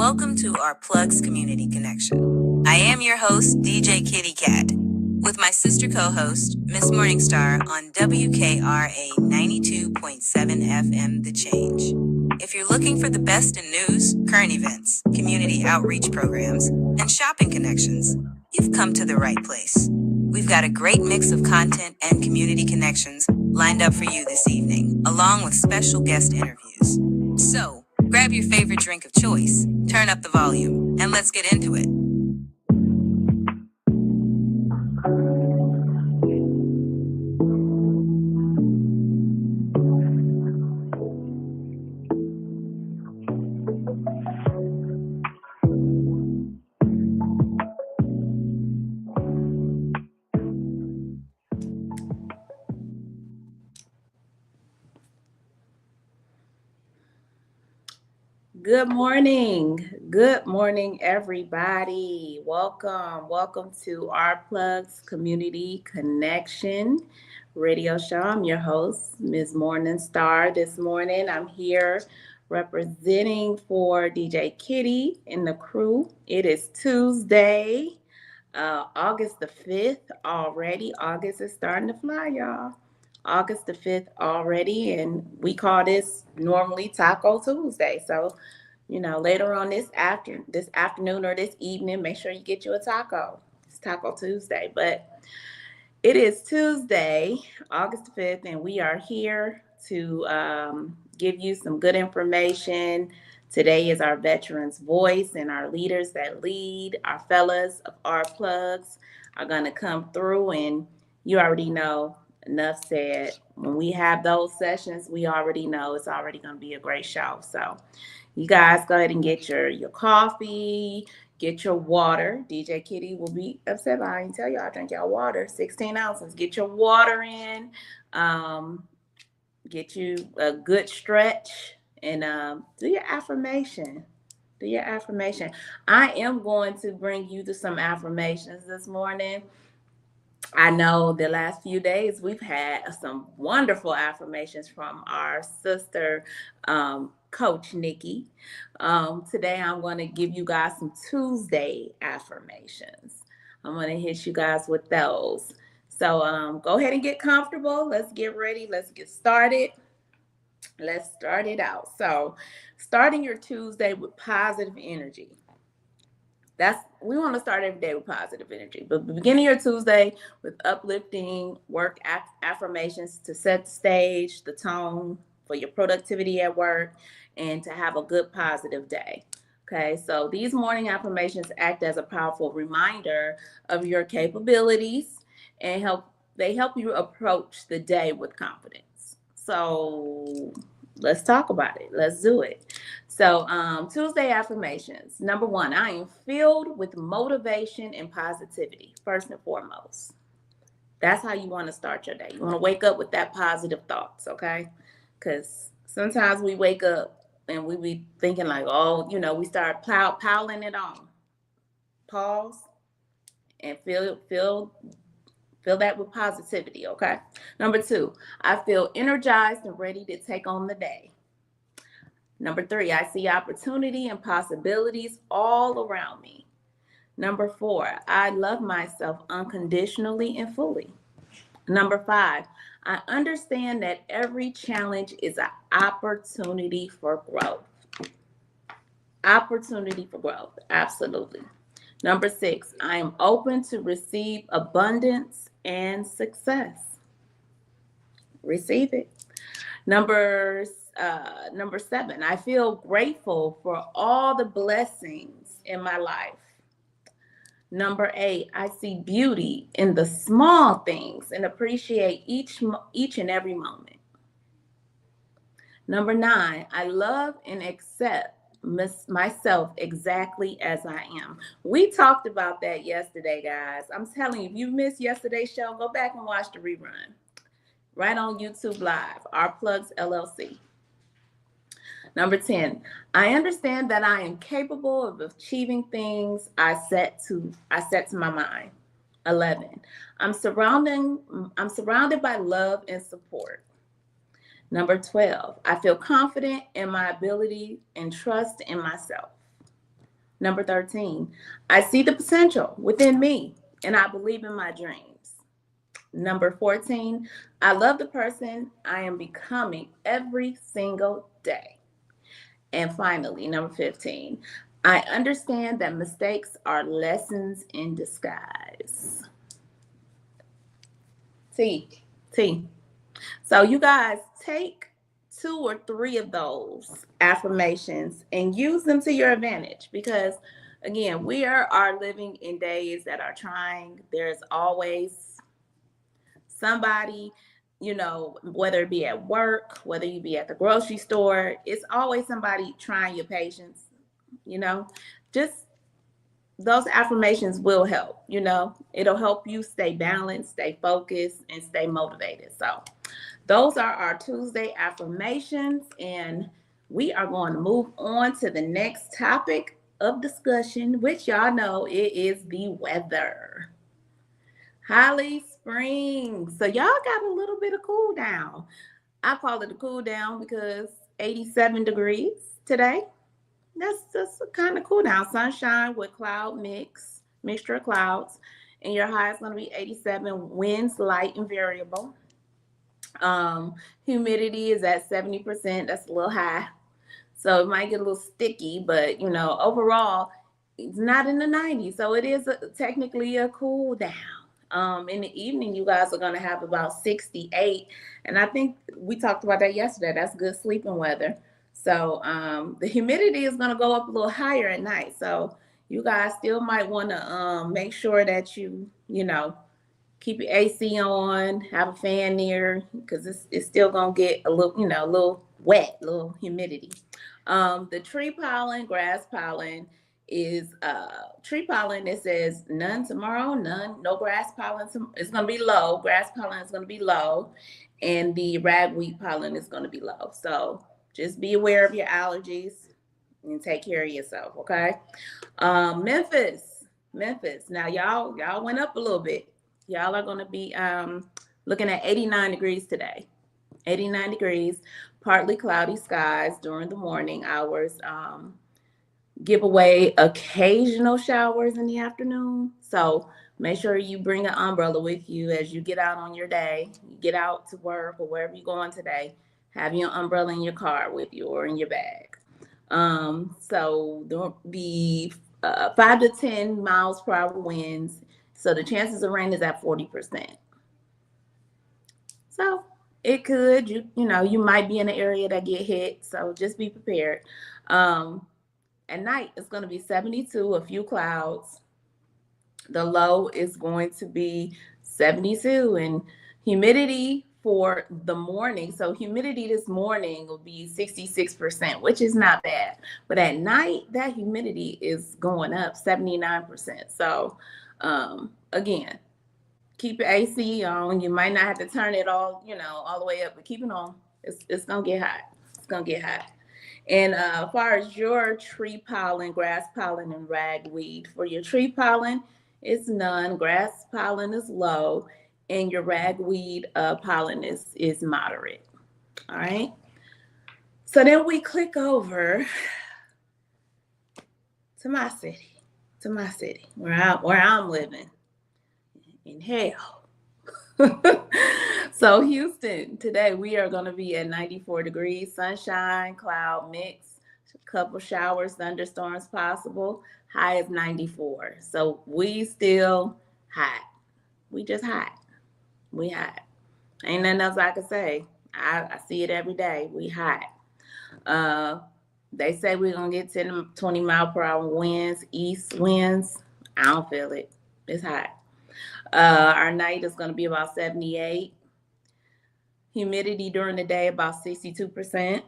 welcome to our Plugs Community Connection. I am your host, DJ Kitty Cat, with my sister co-host, Miss Morningstar on WKRA 92.7 FM The Change. If you're looking for the best in news, current events, community outreach programs, and shopping connections, you've come to the right place. We've got a great mix of content and community connections lined up for you this evening, along with special guest interviews. So, grab your favorite drink of choice, turn up the volume, and let's get into it. Good morning. Good morning, everybody. Welcome to our Plugs Community Connection radio show. I'm your host, Ms. Morningstar. This morning, I'm here representing for DJ Kitty and the crew. It is Tuesday, August the 5th already. August is starting to fly, y'all. August the 5th already, and we call this normally Taco Tuesday. So, later on this afternoon or this evening, make sure you get you a taco. It's Taco Tuesday, but it is Tuesday, August the 5th, and we are here to give you some good information. Today is our Veterans Voice, and our leaders that lead, our fellas of our plugs, are going to come through, and you already know. Enough said. When we have those sessions, we already know it's already going to be a great show. So you guys go ahead and get your coffee, get your water. DJ Kitty will be upset, but I didn't tell y'all drink y'all water, 16 ounces. Get your water in, get you a good stretch, and do your affirmation. Do your affirmation. I am going to bring you to some affirmations this morning. I know the last few days we've had some wonderful affirmations from our sister, Coach Nikki. Today I'm going to give you guys some Tuesday affirmations. I'm going to hit you guys with those. So go ahead and get comfortable. Let's get ready. Let's get started. Let's start it out. So starting your Tuesday with positive energy. We want to start every day with positive energy, but beginning your Tuesday with uplifting work affirmations to set the stage, the tone for your productivity at work, and to have a good positive day. Okay, so these morning affirmations act as a powerful reminder of your capabilities and help you approach the day with confidence. So let's talk about it. Let's do it. So Tuesday affirmations. Number 1, I am filled with motivation and positivity, first and foremost. That's how you want to start your day. You want to wake up with that positive thoughts, okay? Because sometimes we wake up and we be thinking like, we start piling it on. Pause and feel that with positivity, okay? Number 2, I feel energized and ready to take on the day. Number 3, I see opportunity and possibilities all around me. Number 4, I love myself unconditionally and fully. Number 5, I understand that every challenge is an opportunity for growth. Opportunity for growth, absolutely. Number 6, I am open to receive abundance and success. Receive it. Number 7, I feel grateful for all the blessings in my life. Number 8, I see beauty in the small things and appreciate each and every moment. Number 9, I love and accept myself exactly as I am. We talked about that yesterday, guys. I'm telling you, if you missed yesterday's show, go back and watch the rerun. Right on YouTube Live, Our Plugs LLC. Number 10, I understand that I am capable of achieving things I set to my mind. 11, I'm surrounded by love and support. Number 12, I feel confident in my ability and trust in myself. Number 13, I see the potential within me and I believe in my dreams. Number 14, I love the person I am becoming every single day. And finally, number 15, I understand that mistakes are lessons in disguise. T, T. So you guys take 2 or 3 of those affirmations and use them to your advantage because again, are living in days that are trying. There's always somebody, whether it be at work, whether you be at the grocery store, it's always somebody trying your patience, you know. Just those affirmations will help, it'll help you stay balanced, stay focused, and stay motivated. So those are our Tuesday affirmations, and we are going to move on to the next topic of discussion, which y'all know it is the weather. Holly Springs. So y'all got a little bit of cool down. I call it a cool down because 87 degrees today. That's just a kind of cool down. Sunshine with mixture of clouds, and your high is going to be 87. Winds light and variable. Humidity is at 70%. That's a little high. So it might get a little sticky, but overall, it's not in the 90s. So it is technically a cool down. In the evening, you guys are going to have about 68. And I think we talked about that yesterday. That's good sleeping weather. So the humidity is going to go up a little higher at night. So you guys still might want to make sure that you keep your AC on, have a fan near, because it's still gonna get a little wet, a little humidity. The tree pollen, grass pollen is tree pollen. It says none tomorrow, no grass pollen. It's gonna be low. Grass pollen is gonna be low, and the ragweed pollen is gonna be low. So just be aware of your allergies and take care of yourself. Okay. Memphis. Now y'all went up a little bit. Y'all are going to be looking at 89 degrees today. 89 degrees, partly cloudy skies during the morning hours. Give away occasional showers in the afternoon. So make sure you bring an umbrella with you as you get out on your day. You get out to work or wherever you're going today. Have your umbrella in your car with you or in your bag. So there'll be 5 to 10 miles per hour winds. So the chances of rain is at 40%. So it could, you might be in an area that get hit. So just be prepared. At night, it's going to be 72, a few clouds. The low is going to be 72, and humidity for the morning. So humidity this morning will be 66%, which is not bad. But at night, that humidity is going up 79%. So again, keep your AC on. You might not have to turn it all the way up, but keep it on. It's going to get hot. It's going to get hot. And as far as your tree pollen, grass pollen, and ragweed, for your tree pollen, it's none. Grass pollen is low, and your ragweed pollen is moderate. All right. So then we click over to my city, where I'm living in hell. So Houston, today we are going to be at 94 degrees, sunshine, cloud mix, a couple showers, thunderstorms possible. High is 94. So we still hot. We just hot. We hot. Ain't nothing else I can say. I see it every day. We hot. They say we're going to get 10 to 20 mile per hour winds, east winds. I don't feel it. It's hot. Our night is going to be about 78. Humidity during the day about 62%.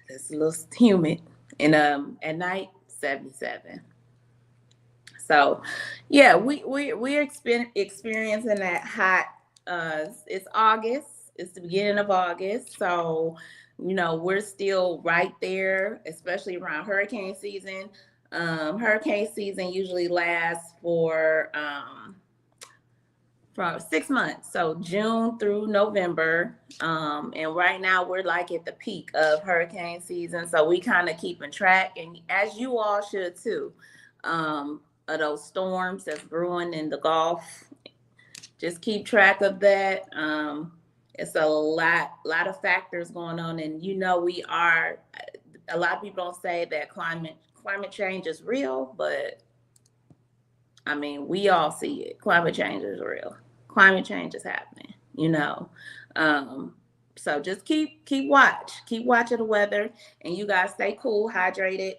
It's a little humid. And at night, 77. So yeah, we're experiencing that hot. It's August. It's the beginning of August. So we're still right there, especially around hurricane season. Hurricane season usually lasts for 6 months. So June through November. And right now we're like at the peak of hurricane season. So we kind of keeping track, and as you all should too, of those storms that's brewing in the Gulf. Just keep track of that. It's a lot of factors going on, and we are. A lot of people don't say that climate change is real, but I mean, we all see it. Climate change is real. Climate change is happening. So just keep watch of the weather, and you guys stay cool, hydrated.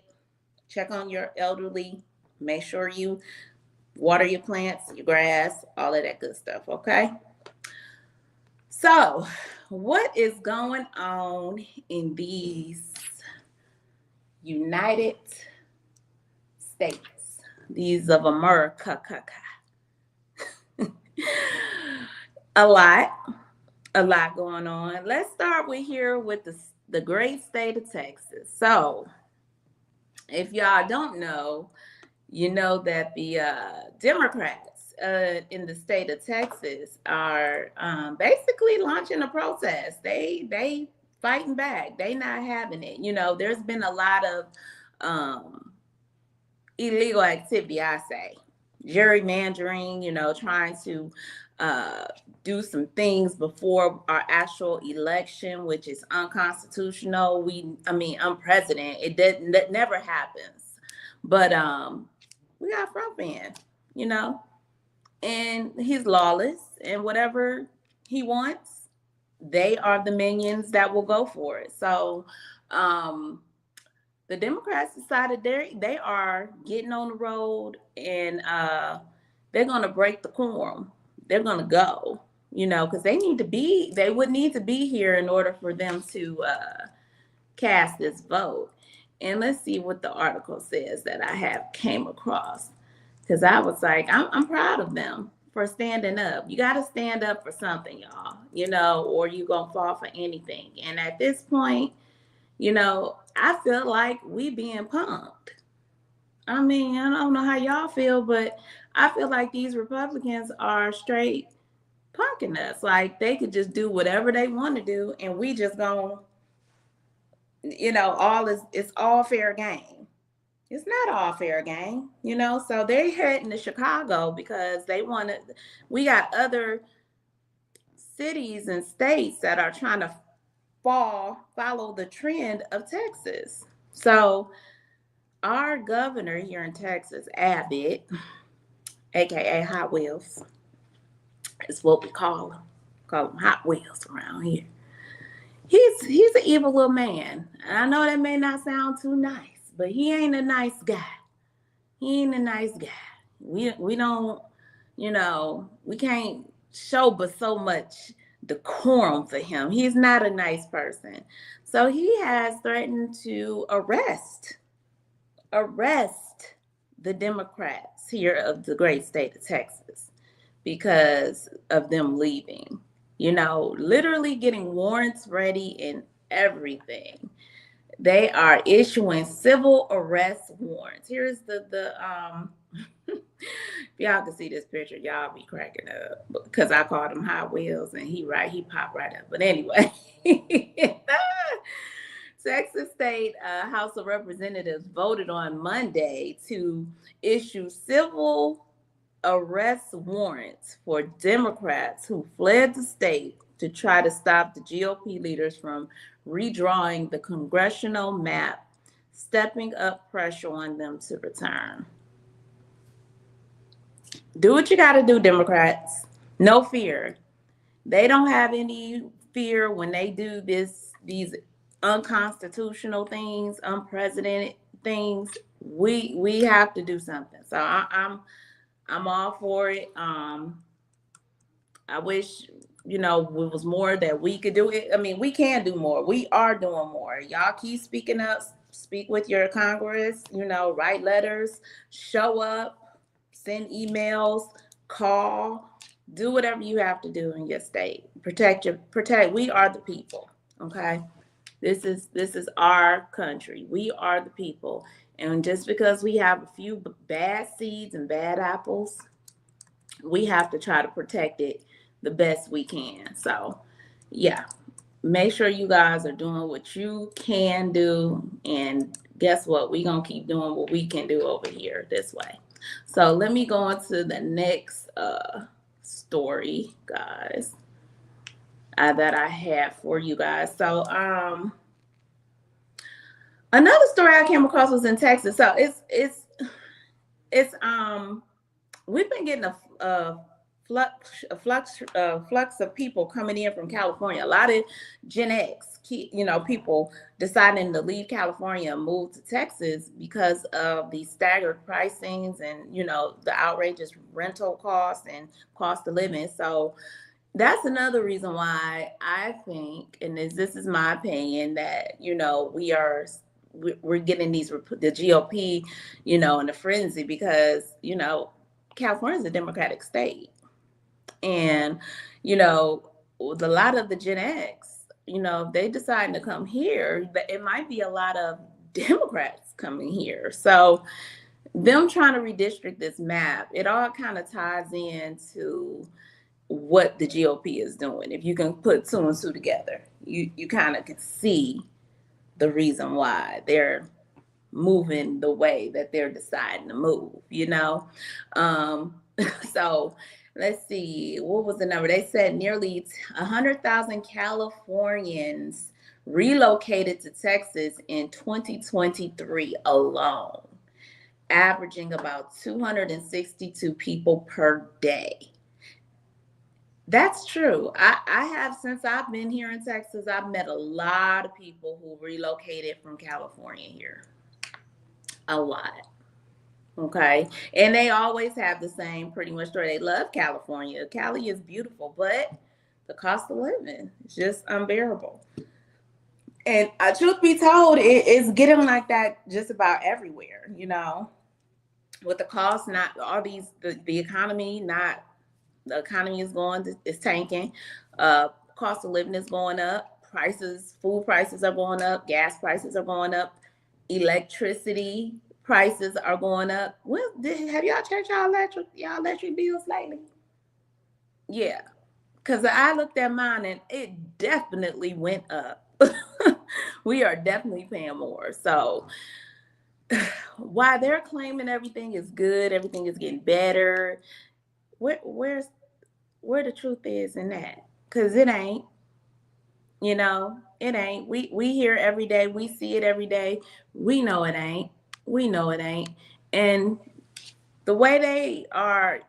Check on your elderly. Make sure you water your plants, your grass, all of that good stuff. Okay. So, what is going on in these United States, these of America? a lot going on. Let's start with the great state of Texas. So, if y'all don't know, you know that the Democrats in the state of Texas are basically launching a protest. They fighting back. They not having it. There's been a lot of illegal activity, I say. Gerrymandering, trying to do some things before our actual election, which is unconstitutional. Unprecedented. That never happens. But we got Trump in, and he's lawless, and whatever he wants, they are the minions that will go for it. So the Democrats decided they are getting on the road, and they're going to break the quorum. They're going to go, because they would need to be here in order for them to cast this vote. And let's see what the article says that I have came across, because I was like, I'm proud of them for standing up. You got to stand up for something, y'all, or you're going to fall for anything. And at this point, I feel like we being punked. I mean, I don't know how y'all feel, but I feel like these Republicans are straight punking us. Like they could just do whatever they want to do, and we just gonna, it's all fair game. It's not all fair game, So they're heading to Chicago because we got other cities and states that are trying to follow the trend of Texas. So our governor here in Texas, Abbott, aka Hot Wheels, is what we call him. Call him Hot Wheels around here. He's an evil little man. And I know that may not sound too nice, but he ain't a nice guy. He ain't a nice guy. We don't, we can't show but so much decorum for him. He's not a nice person. So he has threatened to arrest the Democrats here of the great state of Texas because of them leaving. Literally getting warrants ready and everything. They are issuing civil arrest warrants. Here's the if y'all can see this picture, y'all be cracking up because I called him Hot Wheels and he popped right up. But anyway, Texas State House of Representatives voted on Monday to issue civil arrest warrants for Democrats who fled the state to try to stop the GOP leaders from redrawing the congressional map, stepping up pressure on them to return. Do what you got to do, Democrats. No fear. They don't have any fear when they do these unconstitutional things, unprecedented things. We have to do something. So I'm all for it. I wish, it was more that we could do it. I mean, we can do more. We are doing more. Y'all keep speaking up. Speak with your Congress, write letters, show up, send emails, call, do whatever you have to do in your state. Protect. We are the people. Okay. This is our country. We are the people. And just because we have a few bad seeds and bad apples, we have to try to protect it the best we can. So, yeah, make sure you guys are doing what you can do. And guess what? We're going to keep doing what we can do over here this way. So, let me go on to the next story, guys, that I have for you guys. So, another story I came across was in Texas. So, it's we've been getting a flux of people coming in from California. A lot of Gen X, people deciding to leave California and move to Texas because of the staggered pricings and the outrageous rental costs and cost of living. So that's another reason why I think, and this is my opinion, that we're getting the GOP, in a frenzy because California is a Democratic state, and with a lot of the Gen X, if they decide to come here, it might be a lot of Democrats coming here. So them trying to redistrict this map, it all kind of ties into what the GOP is doing. If you can put two and two together, you kind of can see the reason why they're moving the way that they're deciding to move, So let's see, what was the number? They said nearly 100,000 Californians relocated to Texas in 2023 alone, averaging about 262 people per day. That's true. I have, since I've been here in Texas, I've met a lot of people who relocated from California here. A lot. Okay. And they always have the same pretty much story. They love California. Cali is beautiful, but the cost of living is just unbearable. And truth be told, it's getting like that just about everywhere, with the cost, not all these, the economy, not the economy is tanking. Cost of living is going up. Food prices are going up. Gas prices are going up. Electricity prices are going up. Have y'all checked y'all electric bills lately? Yeah, because I looked at mine and it definitely went up. We are definitely paying more. So while they're claiming everything is good, everything is getting better, where the truth is in that? Because it ain't. It ain't. We hear every day. We see it every day. We know it ain't. And the way they are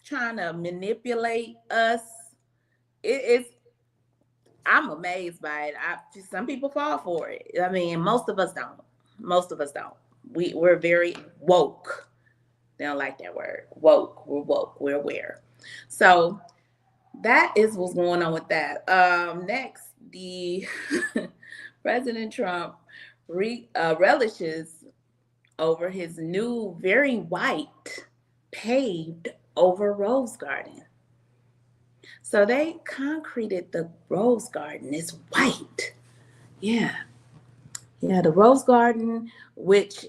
trying to manipulate us, I'm amazed by it. Some people fall for it. I mean, most of us don't. We're very woke. They don't like that word. Woke. We're woke. We're aware. So that is what's going on with that. Next, the President Trump relishes over his new, very white, paved over Rose Garden. So they concreted the Rose Garden. It's white. Yeah, the Rose Garden, which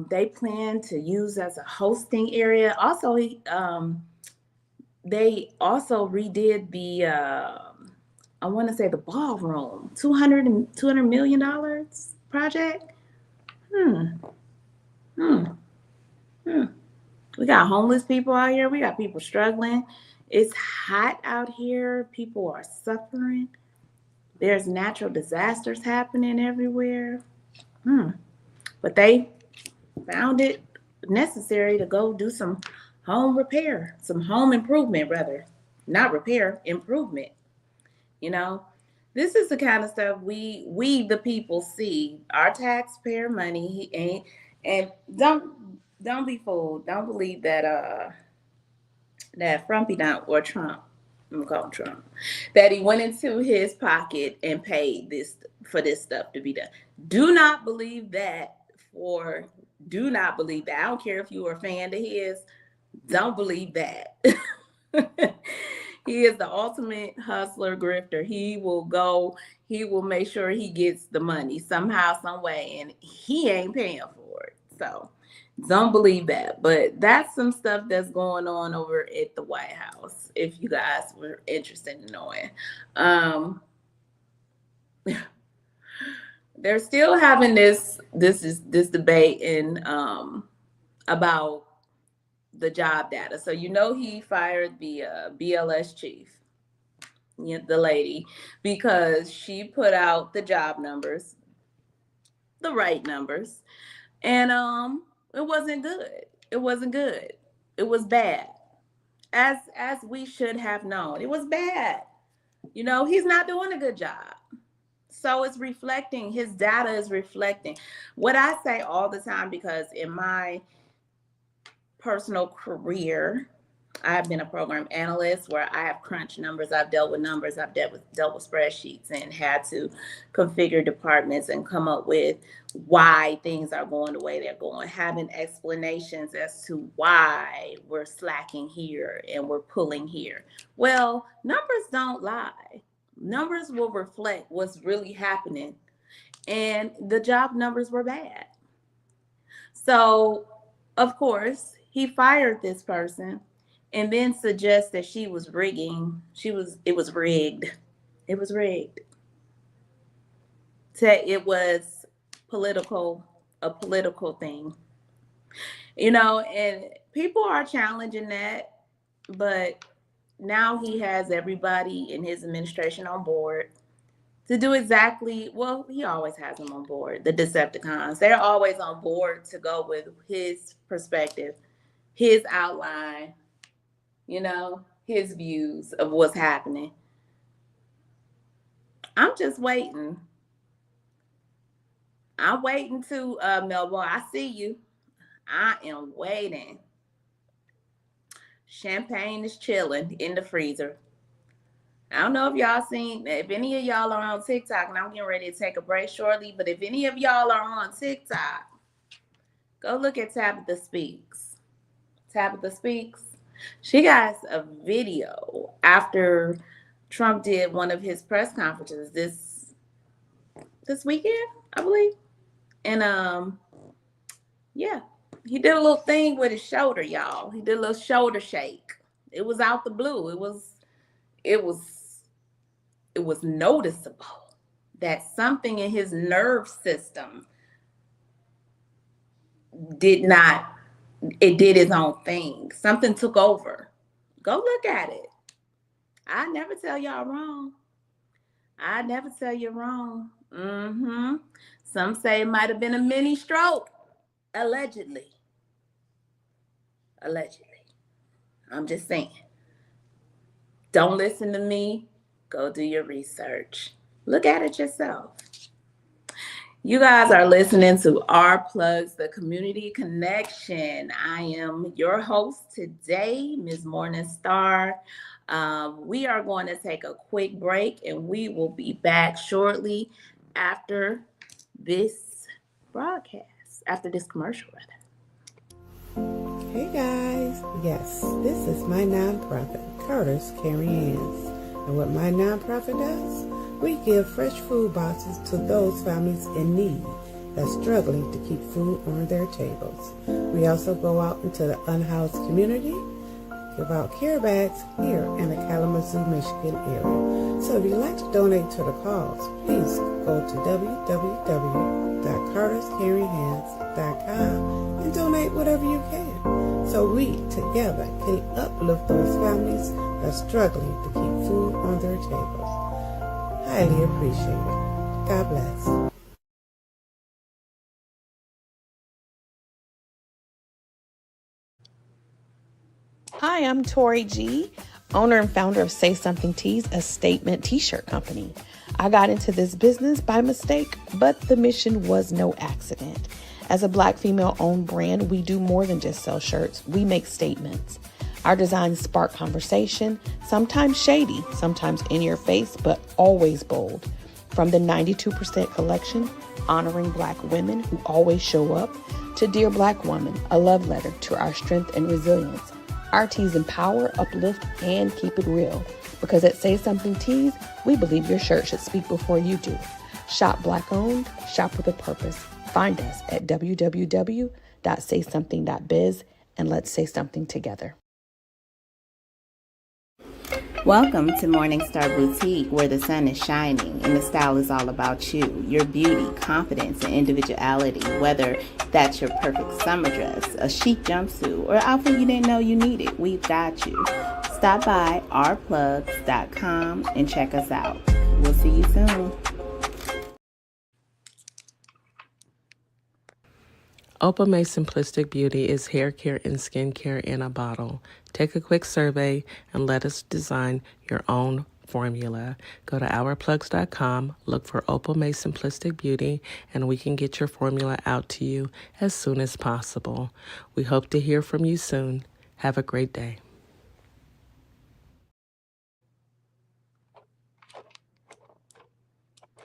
they plan to use as a hosting area. Also, they also redid the I want to say the ballroom, $200 million project. We got homeless people out here. We got people struggling. It's hot out here. People are suffering. There's natural disasters happening everywhere. But they found it necessary to go do some home improvement, rather. Not repair, improvement. This is the kind of stuff we the people see. Our taxpayer money, and don't be fooled. Don't believe that Frumpy not or Trump. I'm gonna call him Trump. That he went into his pocket and paid for this stuff to be done. Do not believe that. Do not believe that. I don't care if you are a fan of his. Don't believe that. He is the ultimate hustler, grifter. He will make sure he gets the money somehow, some way, and he ain't paying for it. So don't believe that. But that's some stuff that's going on over at the White House, if you guys were interested in knowing. Um, they're still having this debate about the job data. So he fired the BLS chief, the lady, because she put out the job numbers, the right numbers, and it wasn't good. It wasn't good. It was bad. As we should have known. It was bad. He's not doing a good job. So it's reflecting, his data is reflecting. What I say all the time, because in my personal career, I've been a program analyst where I have crunched numbers. I've dealt with numbers. I've dealt with spreadsheets and had to configure departments and come up with why things are going the way they're going, having explanations as to why we're slacking here and we're pulling here. Well, numbers don't lie. Numbers will reflect what's really happening. And the job numbers were bad. So, of course, he fired this person and then suggests that she was rigging. It was rigged. It was rigged. It was a political thing. And people are challenging that, but now he has everybody in his administration on board to do exactly, well, he always has them on board, the Decepticons. They're always on board to go with his perspective, his outline, his views of what's happening. I'm just waiting. I'm waiting to, Melbourne. I see you. I am waiting. Champagne is chilling in the freezer. I don't know if any of y'all are on TikTok, and I'm getting ready to take a break shortly, but if any of y'all are on TikTok, go look at Tabitha Speaks. Tabitha Speaks. She got a video after Trump did one of his press conferences this weekend, I believe. And yeah, he did a little thing with his shoulder, y'all. He did a little shoulder shake. It was out the blue. It was noticeable that something in his nerve system did its own thing. Something took over. Go look at it. I never tell y'all wrong. I never tell you wrong. Some say it might have been a mini stroke. Allegedly. I'm just saying. Don't listen to me. Go do your research. Look at it yourself. You guys are listening to Our Plugs, the Community Connection. I am your host today, Ms. Morningstar. We are going to take a quick break, and we will be back shortly after this broadcast, after this commercial, rather. Hey guys, yes, this is my nonprofit, Carter's Caring Hands. And what my nonprofit does, we give fresh food boxes to those families in need that's struggling to keep food on their tables. We also go out into the unhoused community, give out care bags here in the Kalamazoo, Michigan area. So if you'd like to donate to the cause, please go to www.carterscaringhands.com and donate whatever you can, so we together can uplift those families that's struggling to keep food on their tables. Highly appreciate it. God bless. Hi, I'm Tori G, owner and founder of Say Something Tees, a statement t-shirt company. I got into this business by mistake, but the mission was no accident. As a Black female-owned brand, we do more than just sell shirts. We make statements. Our designs spark conversation, sometimes shady, sometimes in your face, but always bold. From the 92% collection, honoring Black women who always show up, to Dear Black Woman, a love letter to our strength and resilience. Our tees empower, uplift, and keep it real. Because at Say Something Tees, we believe your shirt should speak before you do. Shop Black owned, shop with a purpose. Find us at www.saysomethintees.com. www.saysomething.biz, and let's say something together. Welcome to Morningstar Boutique, where the sun is shining and the style is all about you, your beauty, confidence, and individuality. Whether that's your perfect summer dress, a chic jumpsuit, or outfit you didn't know you needed, we've got you. Stop by ourplugs.com and check us out. We'll see you soon. Opal May Simplistic Beauty is hair care and skincare in a bottle. Take a quick survey and let us design your own formula. Go to ourplugs.com, look for Opal May Simplistic Beauty, and we can get your formula out to you as soon as possible. We hope to hear from you soon. Have a great day.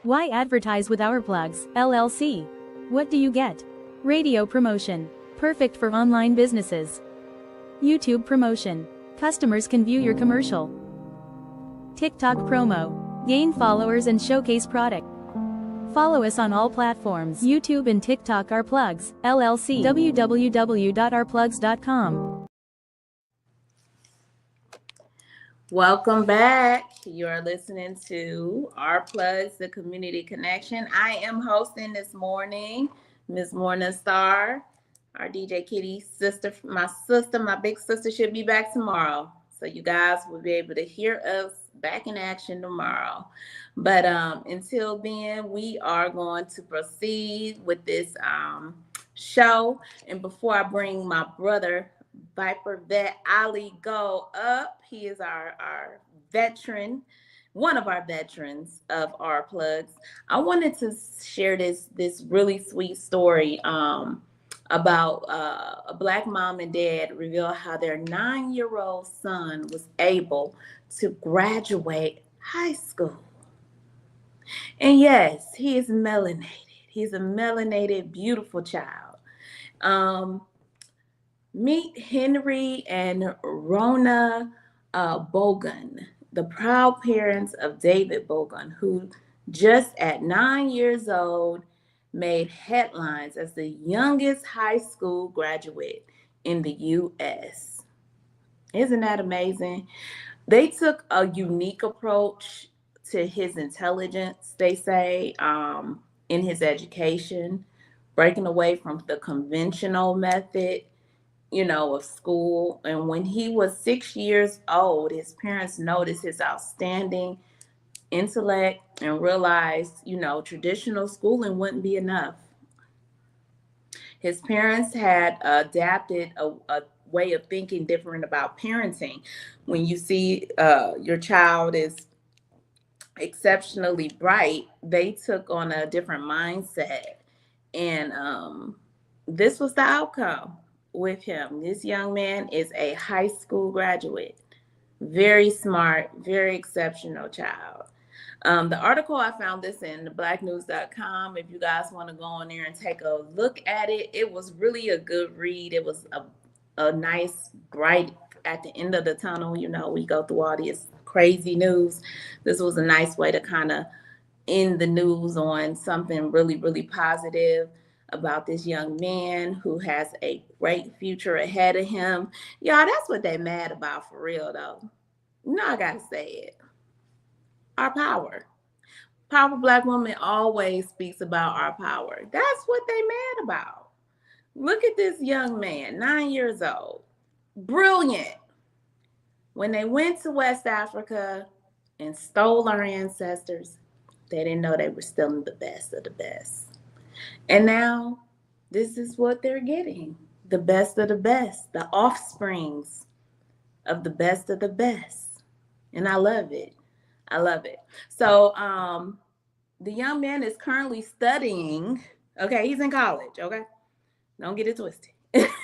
Why advertise with Our Plugs, LLC? What do you get? Radio promotion. Perfect for online businesses. YouTube promotion. Customers can view your commercial. TikTok promo. Gain followers and showcase product. Follow us on all platforms. YouTube and TikTok. Our Plugs, LLC. www.ourplugs.com. Welcome back. You're listening to Our Plugs, the Community Connection. I am hosting this morning, Miss Morningstar, our DJ Kitty sister, my big sister should be back tomorrow. So you guys will be able to hear us back in action tomorrow. But until then, we are going to proceed with this show. And before I bring my brother, Viper Vet Ali Go up, he is our veteran, one of our veterans of Our Plugs. I wanted to share this really sweet story about a Black mom and dad reveal how their 9-year-old son was able to graduate high school. And yes, he is melanated. He's a melanated, beautiful child. Meet Henry and Rona Bogan, the proud parents of David Bogan, who just at 9 years old made headlines as the youngest high school graduate in the U.S. Isn't that amazing? They took a unique approach to his intelligence, they say, in his education, breaking away from the conventional method, of school. And when he was 6 years old, his parents noticed his outstanding intellect and realized, traditional schooling wouldn't be enough. His parents had adapted a way of thinking different about parenting. When you see your child is exceptionally bright, they took on a different mindset. And this was the outcome with him. This young man is a high school graduate, very smart, very exceptional child. The article, I found this in blacknews.com. If you guys want to go on there and take a look at it, it was really a good read. It was a nice, bright at the end of the tunnel. We go through all this crazy news. This was a nice way to kind of end the news on something really, really positive about this young man who has a great future ahead of him. Y'all, that's what they mad about for real, though. I gotta say it. Our power. Powerful Black woman always speaks about our power. That's what they mad about. Look at this young man, 9 years old. Brilliant. When they went to West Africa and stole our ancestors, they didn't know they were still the best of the best. And now this is what they're getting. The best of the best, the offsprings of the best of the best. And I love it. I love it. So the young man is currently studying. Okay, he's in college. Okay, don't get it twisted.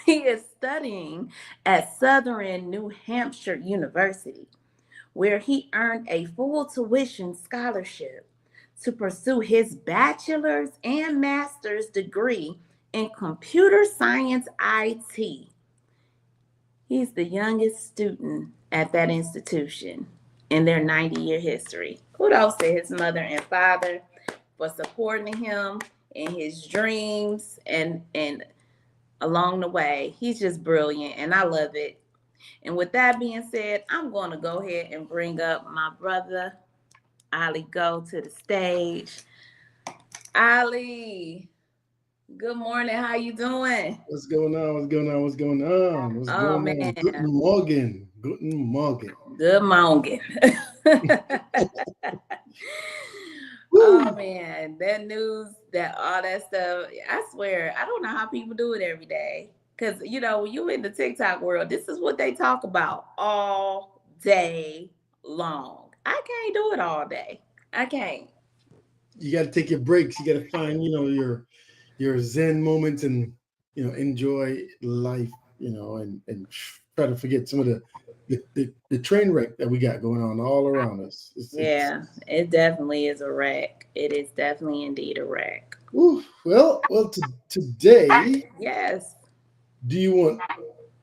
He is studying at Southern New Hampshire University, where he earned a full tuition scholarship to pursue his bachelor's and master's degree in computer science IT. He's the youngest student at that institution in their 90-year history. Kudos to his mother and father for supporting him in his dreams and along the way. He's just brilliant, and I love it. And with that being said, I'm going to go ahead and bring up my brother, Ali Go, to the stage. Ali, good morning. How you doing? What's going on? What's going on? What's going on? What's Oh, going on? man. Guten Morgen. Guten Morgen. Good morning. Oh, man. That news, that all that stuff, I swear, I don't know how people do it every day. Because, you know, when you in the TikTok world, this is what they talk about all day long. I can't do it all day. I can't. You got to take your breaks. You got to find, your Zen moments and, enjoy life, and try to forget some of the train wreck that we got going on all around us. Yeah, it definitely is a wreck. It is definitely indeed a wreck. Well, today, Yes. do you want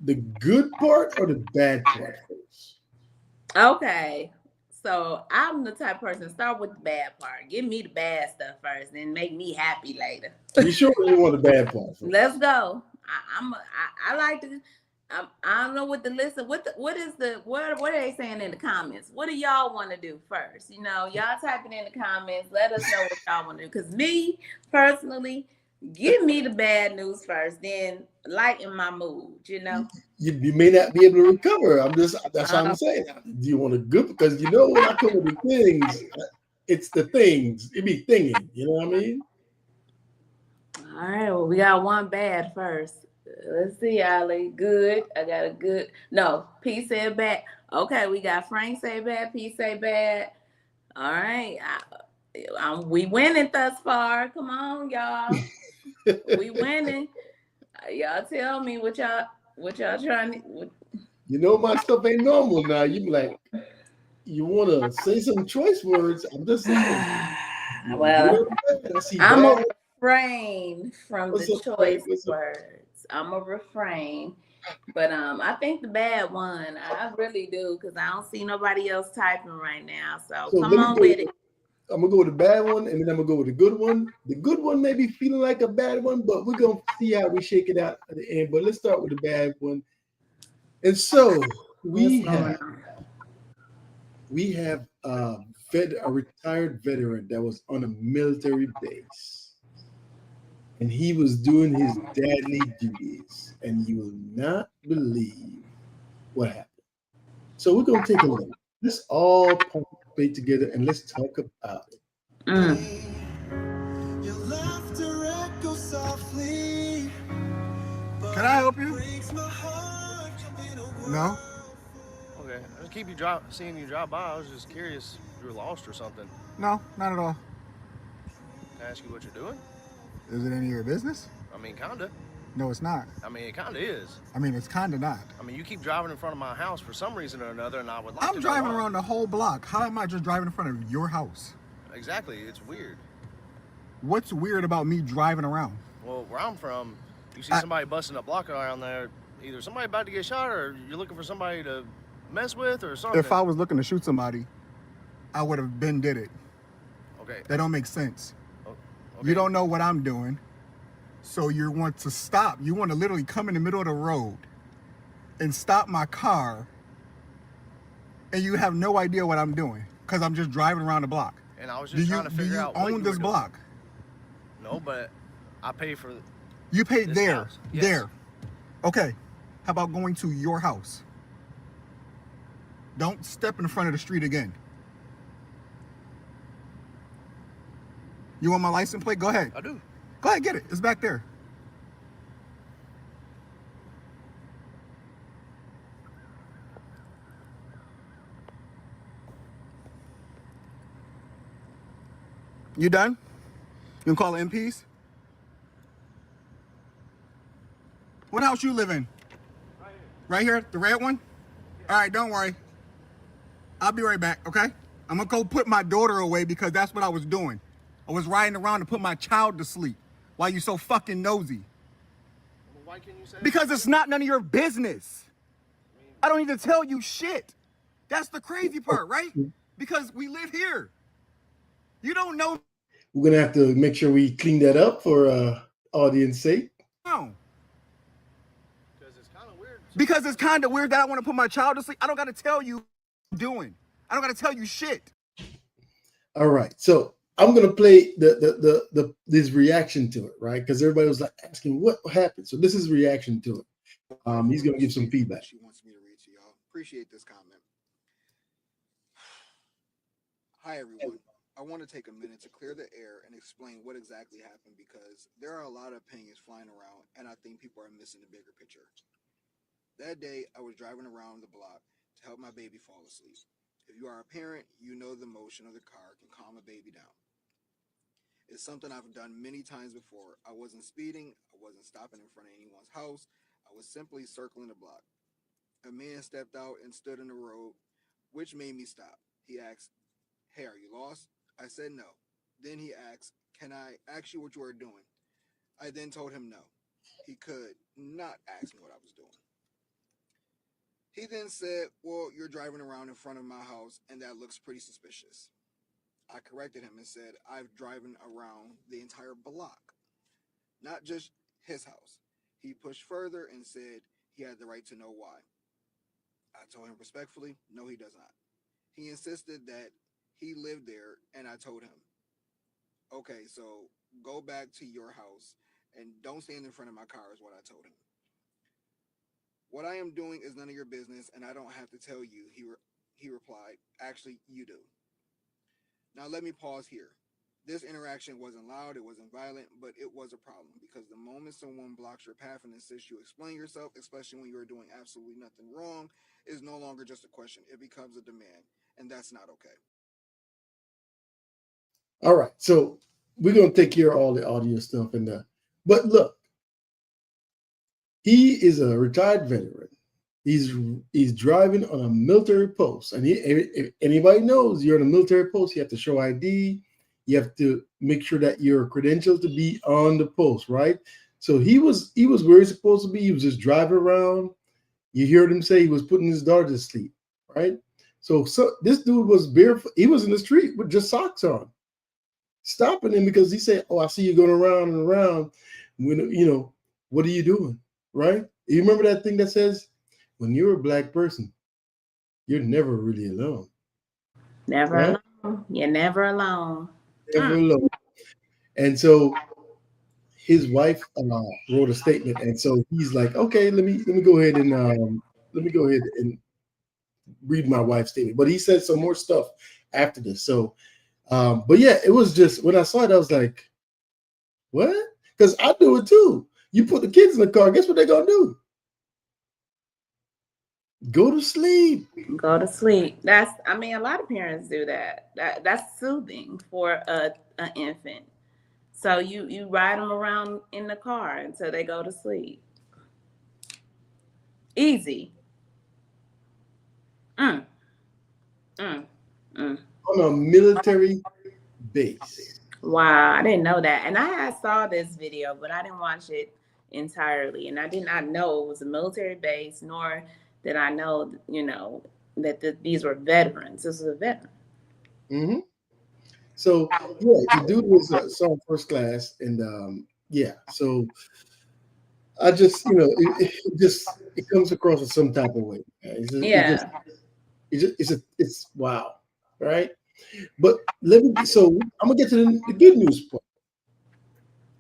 the good part or the bad part first? Okay. So I'm the type of person, start with the bad part. Give me the bad stuff first, then make me happy later. You sure you want the bad part first? Let's go. I like to. I don't know what the list of what are they saying in the comments? What do y'all want to do first? You know, y'all type it in the comments. Let us know what y'all want to do. Because me personally, give me the bad news first, then lighten my mood. You know, you may not be able to recover. That's what I'm saying. Do you want a good? Because when I come with the things, it's the things. It be thinking. You know what I mean? All right. Well, we got one bad first. Let's see, Ali. Good. I got a good. No, P said bad. Okay, we got Frank say bad. P say bad. All right. We winning thus far. Come on, y'all. We winning. Y'all tell me what y'all trying to. My stuff ain't normal now. You be like, you want to say some choice words? I'm just saying. Well, I'm gonna refrain from What's the up, choice words. I'm gonna refrain. But I think the bad one, I really do, because I don't see nobody else typing right now. So come on with it. I'm gonna go with the bad one, and then I'm gonna go with the good one. The good one may be feeling like a bad one, but we're gonna see how we shake it out at the end. But let's start with the bad one. And so we have a retired veteran that was on a military base, and he was doing his dadly duties, and you will not believe what happened. So we're gonna take a look. Let's all participate together and let's talk about it. Your laughter echoes softly. Can I help you? No. Okay, I just keep seeing you drive by. I was just curious if you were lost or something. No, not at all. Can I ask you what you're doing? Is it any of your business? I mean, kinda. No, it's not. I mean, it kinda is. I mean, it's kinda not. I mean, you keep driving in front of my house for some reason or another, and I would like to I'm driving around the whole block. How am I just driving in front of your house? Exactly, it's weird. What's weird about me driving around? Well, where I'm from, you see somebody busting a block around there, either somebody about to get shot or you're looking for somebody to mess with or something. If I was looking to shoot somebody, I would have been did it. Okay. That don't make sense. Okay. You don't know what I'm doing, so you want to stop. You want to literally come in the middle of the road and stop my car, and you have no idea what I'm doing because I'm just driving around the block. And I was just trying to figure out what you own this block? No, but I pay for. You paid there. House. Yes. There. Okay. How about going to your house? Don't step in front of the street again. You want my license plate? Go ahead. I do. Go ahead, get it. It's back there. You done? You can call the MPs? What house you live in? Right here. Right here? The red one? Yeah. All right, don't worry. I'll be right back, okay? I'm gonna go put my daughter away because that's what I was doing. I was riding around to put my child to sleep. Why you so fucking nosy? Well, why can you say because it's not none of your business. I don't need to tell you shit. That's the crazy part, right? Because we live here. You don't know. We're gonna have to make sure we clean that up for audience sake. No. Because it's kind of weird that I want to put my child to sleep. I don't got to tell you what I'm doing. I don't got to tell you shit. All right. So I'm gonna play this reaction to it, right? Because everybody was like asking what happened. So this is reaction to it. He's gonna give some feedback. She wants me to read to y'all. Appreciate this comment. Hi everyone. I want to take a minute to clear the air and explain what exactly happened because there are a lot of opinions flying around and I think people are missing the bigger picture. That day, I was driving around the block to help my baby fall asleep. If you are a parent, you know the motion of the car can calm a baby down. It's something I've done many times before. I wasn't speeding, I wasn't stopping in front of anyone's house, I was simply circling the block. A man stepped out and stood in the road, which made me stop. He asked, "Hey, are you lost?" I said no. Then he asked, "Can I ask you what you are doing?" I then told him no. He could not ask me what I was doing. He then said, "Well, you're driving around in front of my house and that looks pretty suspicious." I corrected him and said, "I've driven around the entire block, not just his house." He pushed further and said he had the right to know why. I told him respectfully, no, he does not. He insisted that he lived there, and I told him, "Okay, so go back to your house and don't stand in front of my car," is what I told him. "What I am doing is none of your business, and I don't have to tell you," he replied. "Actually, you do." Now let me pause here. This interaction wasn't loud, it wasn't violent, but it was a problem because the moment someone blocks your path and insists you explain yourself, especially when you're doing absolutely nothing wrong, is no longer just a question. It becomes a demand, and that's not okay. All right. So we're gonna take care of all the audio stuff and that. But look, he is a retired veteran. He's driving on a military post, and if anybody knows you're on a military post, you have to show ID. You have to make sure that you're credentialed to be on the post, right? So he was where he's supposed to be. He was just driving around. You heard him say he was putting his daughter to sleep, right? So this dude was barefoot. He was in the street with just socks on, stopping him because he said, "Oh, I see you going around and around. When what are you doing?" Right? You remember that thing that says, "When you're a black person, you're never really alone." Never Right? alone. You're never alone. Never alone. And so his wife wrote a statement, and so he's like, "Okay, let me go ahead and read my wife's statement." But he said some more stuff after this. So, but yeah, it was just when I saw it, I was like, "What?" Because I do it too. You put the kids in the car, guess what they're gonna do? Go to sleep. Go to sleep. A lot of parents do that. That's soothing for an infant. So you ride them around in the car until they go to sleep. Easy. On a military base. Wow, I didn't know that. And I saw this video, but I didn't watch it entirely. And I did not know it was a military base, nor did I know, that these were veterans. This is a veteran. Mm-hmm. So yeah, the dude was sergeant first class, and yeah. So I just, it comes across in some type of way. It's wow, right? But so I'm gonna get to the good news part.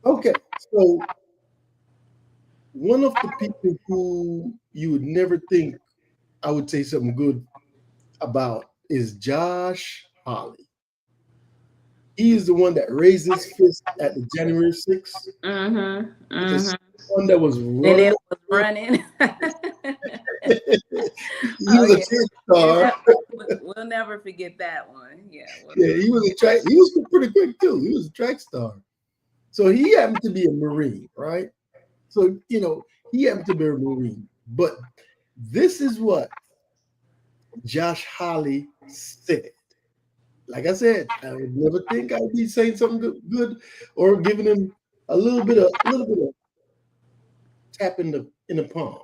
Okay, so one of the people who you would never think I would say something good about is Josh Hawley. He is the one that raised his fist at the January 6th. The one that was running. He was a track star. We'll never forget that one. Yeah. He was pretty quick too. He was a track star. So he happened to be a Marine, right? So, he happened to be a Marine. But this is what Josh Hawley said. Like I said, I would never think I'd be saying something good or giving him a little bit of tap in the palm.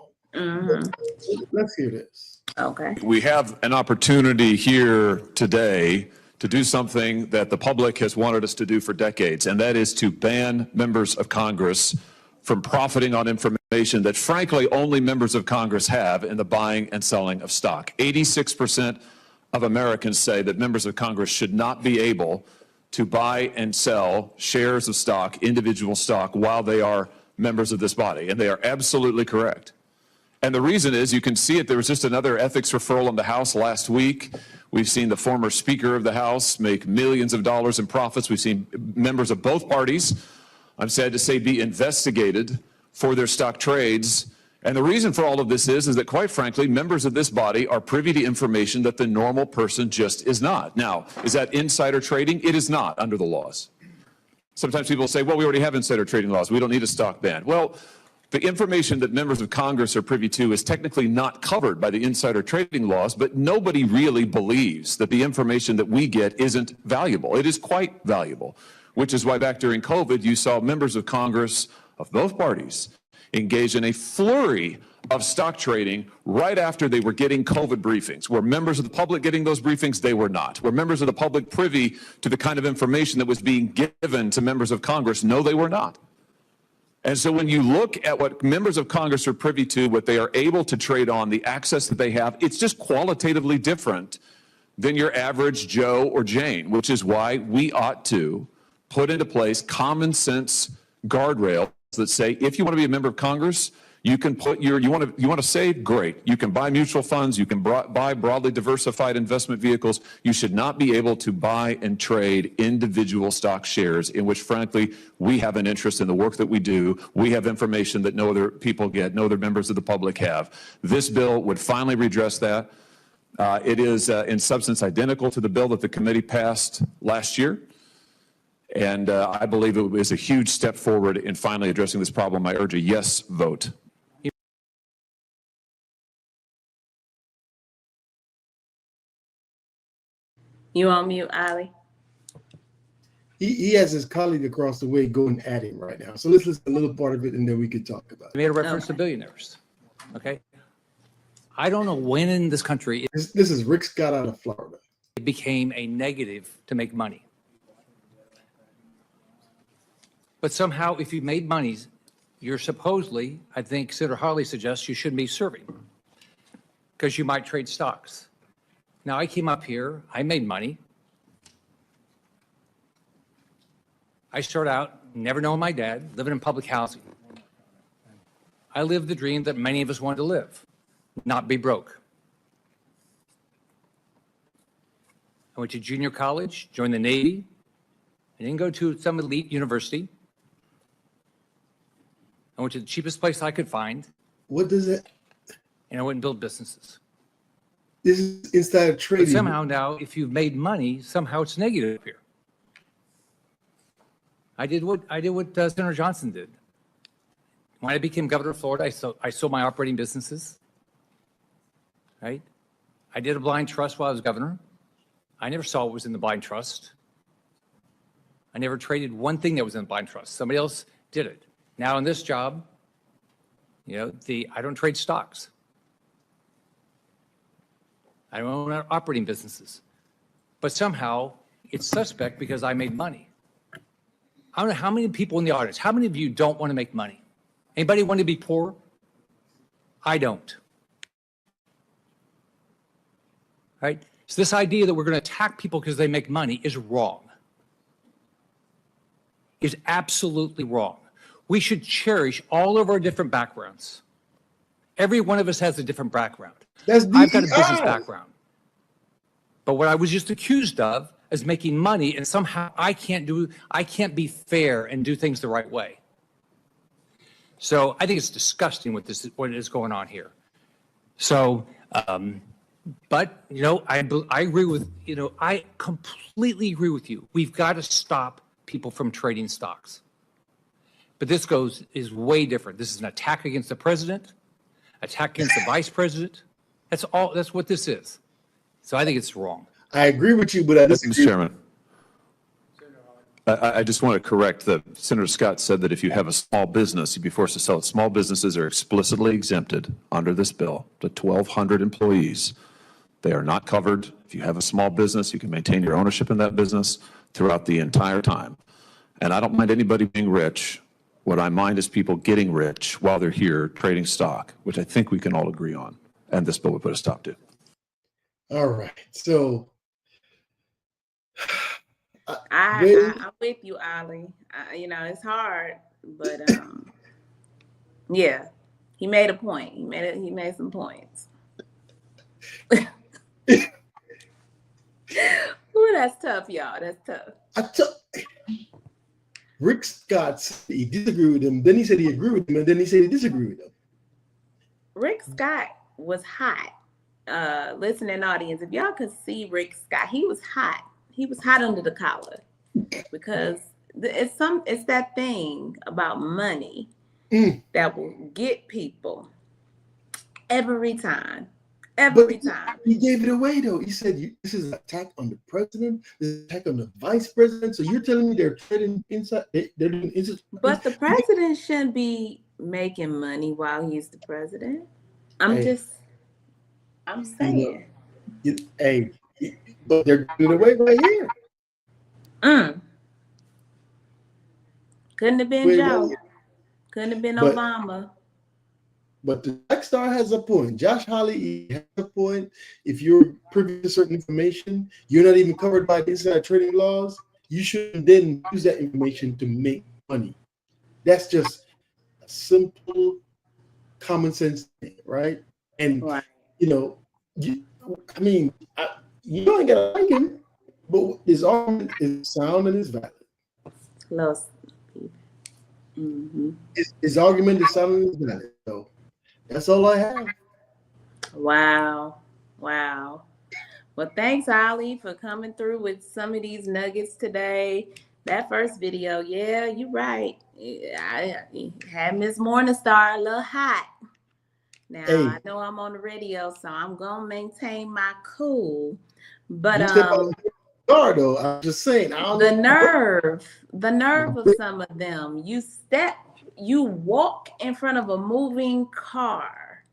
Let's hear this. Okay. We have an opportunity here today to do something that the public has wanted us to do for decades, and that is to ban members of Congress from profiting on information that, frankly, only members of Congress have in the buying and selling of stock. 86% of Americans say that members of Congress should not be able to buy and sell shares of stock, individual stock, while they are members of this body. And they are absolutely correct. And the reason is, you can see it, there was just another ethics referral in the House last week. We've seen the former Speaker of the House make millions of dollars in profits. We've seen members of both parties, I'm sad to say, be investigated for their stock trades. And the reason for all of this is that, quite frankly, members of this body are privy to information that the normal person just is not. Now, is that insider trading? It is not under the laws. Sometimes people say, well, we already have insider trading laws. We don't need a stock ban. Well, the information that members of Congress are privy to is technically not covered by the insider trading laws, but nobody really believes that the information that we get isn't valuable. It is quite valuable, which is why back during COVID, you saw members of Congress of both parties engage in a flurry of stock trading right after they were getting COVID briefings. Were members of the public getting those briefings? They were not. Were members of the public privy to the kind of information that was being given to members of Congress? No, they were not. And so when you look at what members of Congress are privy to, what they are able to trade on, the access that they have, it's just qualitatively different than your average Joe or Jane, which is why we ought to put into place common sense guardrails that say, if you want to be a member of Congress, you can put you want to save, great. You can buy mutual funds, you can buy broadly diversified investment vehicles. You should not be able to buy and trade individual stock shares in which, frankly, we have an interest in the work that we do. We have information that no other people get, no other members of the public have. This bill would finally redress that. It is in substance identical to the bill that the committee passed last year. And I believe it is a huge step forward in finally addressing this problem. I urge a yes vote. You on mute, Ali? He has his colleague across the way going at him right now. So let's listen to a little part of it, and then we can talk about it. I made a reference to billionaires. Okay. I don't know when in this country This is Rick Scott out of Florida. it became a negative to make money. But somehow, if you made money, you're supposedly, I think Senator Hawley suggests, you shouldn't be serving because you might trade stocks. Now, I came up here, I made money. I started out never knowing my dad, living in public housing. I lived the dream that many of us wanted to live, not be broke. I went to junior college, joined the Navy. I didn't go to some elite university. I went to the cheapest place I could find. What does it? And I went and built businesses. This is insider trading. But somehow now, if you've made money, somehow it's negative here. I did what Senator Johnson did. When I became governor of Florida, I sold my operating businesses. Right? I did a blind trust while I was governor. I never saw what was in the blind trust. I never traded one thing that was in the blind trust. Somebody else did it. Now in this job, I don't trade stocks. I don't own operating businesses. But somehow it's suspect because I made money. I don't know how many people in the audience, how many of you don't want to make money? Anybody want to be poor? I don't. Right? So this idea that we're going to attack people because they make money is wrong. Is absolutely wrong. We should cherish all of our different backgrounds. Every one of us has a different background. I've got a business background. But what I was just accused of is making money, and somehow I can't be fair and do things the right way. So I think it's disgusting what is going on here. So, but I agree with, I completely agree with you. We've got to stop people from trading stocks. But this is way different. This is an attack against the president, attack against the vice president. That's what this is. So I think it's wrong. I agree with you, but I disagree. Mr. Chairman, I just want to correct that Senator Scott said that if you have a small business, you'd be forced to sell it. Small businesses are explicitly exempted under this bill to 1,200 employees. They are not covered. If you have a small business, you can maintain your ownership in that business throughout the entire time. And I don't mind anybody being rich, What I mind is people getting rich while they're here trading stock, which I think we can all agree on. And this bill would put a stop to. All right. So I'm with you, Ollie. It's hard, but yeah, he made a point. He made some points. Ooh, that's tough, y'all. That's tough. Rick Scott said he disagreed with him. Then he said he agreed with him, and then he said he disagreed with him. Rick Scott was hot. Listening audience, if y'all could see Rick Scott, he was hot. He was hot under the collar because it's that thing about money that will get people every time. He gave it away though. He said this is an attack on the president, this is an attack on the vice president. So you're telling me they're trading inside? They're doing inside. But the president shouldn't be making money while he's the president. I'm saying. But they're doing it away right here. Couldn't have been Joe. Couldn't have been Obama. But the Black Star has a point. Josh Hawley has a point. If you're privy to certain information, you're not even covered by the inside trading laws. You shouldn't then use that information to make money. That's just a simple, common sense thing, right? And you ain't gotta like him, but his argument is sound and is valid. Close. His argument is sound and is valid. So that's all I have. Wow. Well, thanks, Ollie, for coming through with some of these nuggets today. That first video, yeah, you're right. I had Miss Morningstar a little hot. Now, I know I'm on the radio, so I'm going to maintain my cool. But though, I'm just saying. The nerve of some of them. You walk in front of a moving car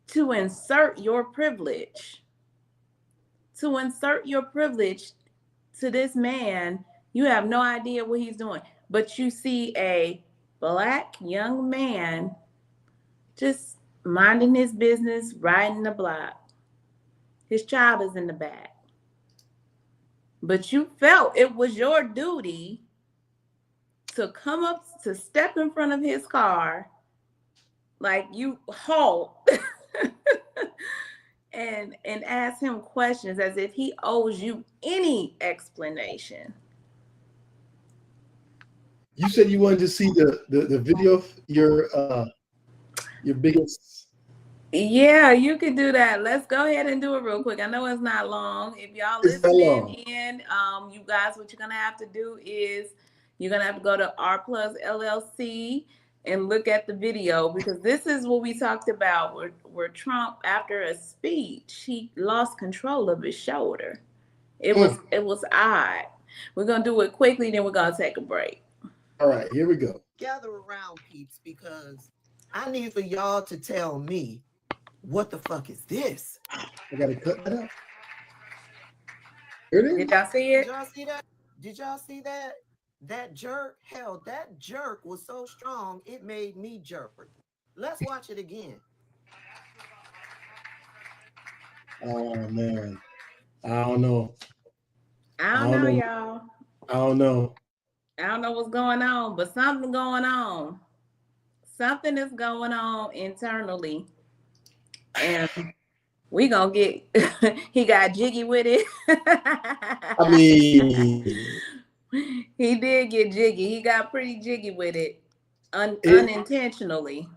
to insert your privilege. To insert your privilege to this man, you have no idea what he's doing. But you see a Black young man just minding his business, riding the block. His child is in the back. But you felt it was your duty to come up, to step in front of his car, like you halt, and ask him questions as if he owes you any explanation. You said you wanted to see the video of your biggest. Yeah, you could do that. Let's go ahead and do it real quick. I know it's not long. If y'all listening in, you guys, what you're gonna have to do is you're gonna have to go to ourplugsllc and look at the video, because this is what we talked about where Trump, after a speech, he lost control of his shoulder. It was odd. We're gonna do it quickly, then we're gonna take a break. All right, here we go. Gather around, peeps, because I need for y'all to tell me, what the fuck is this? I gotta cut that up. Here it is. Did y'all see it? Did y'all see that? Did y'all see that? That jerk, hell, that jerk was so strong, it made me jerk. Let's watch it again. Oh, man. I don't know. I don't know, y'all. I don't know. I don't know what's going on, but something's going on. Something is going on internally. And we gonna get, he got jiggy with it. I mean, he did get jiggy. He got pretty jiggy with it, unintentionally.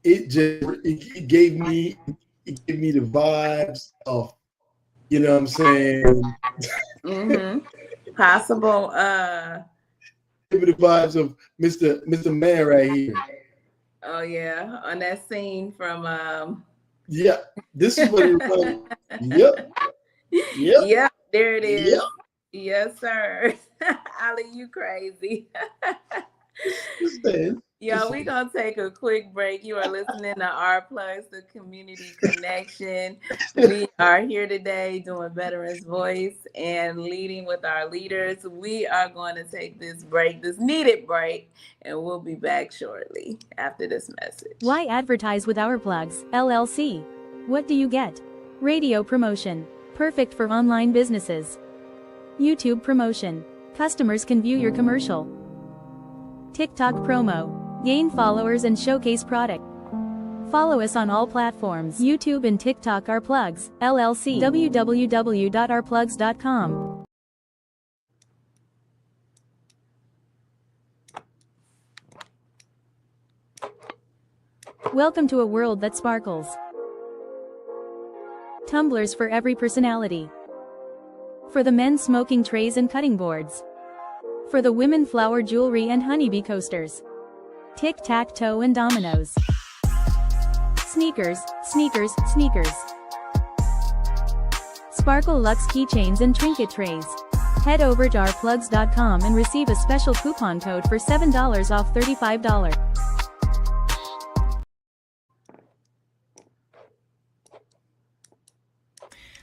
It gave me the vibes of, you know what I'm saying? Possible. Give me the vibes of Mr. Man right here. Oh yeah, on that scene from yeah, this is what it was. Yep, there it is. Yep. Yes, sir. Ollie, you crazy. Y'all, we gonna take a quick break. You are listening to Our Plugs, the Community Connection. We are here today doing Veterans Voice and leading with our leaders. We are going to take this break, this needed break, and we'll be back shortly after this message. Why advertise with Our Plugs, LLC? What do you get? Radio promotion. Perfect for online businesses. YouTube promotion. Customers can view your commercial. TikTok promo. Gain followers and showcase product. Follow us on all platforms. YouTube and TikTok. Our Plugs, LLC. www.ourplugs.com. Welcome to a world that sparkles. Tumblers for every personality. For the men, smoking trays and cutting boards. For the women, flower jewelry and honeybee coasters. Tic-tac-toe and dominoes. Sneakers, sneakers, sneakers. Sparkle Luxe keychains and trinket trays. Head over to ourplugs.com and receive a special coupon code for $7 off $35.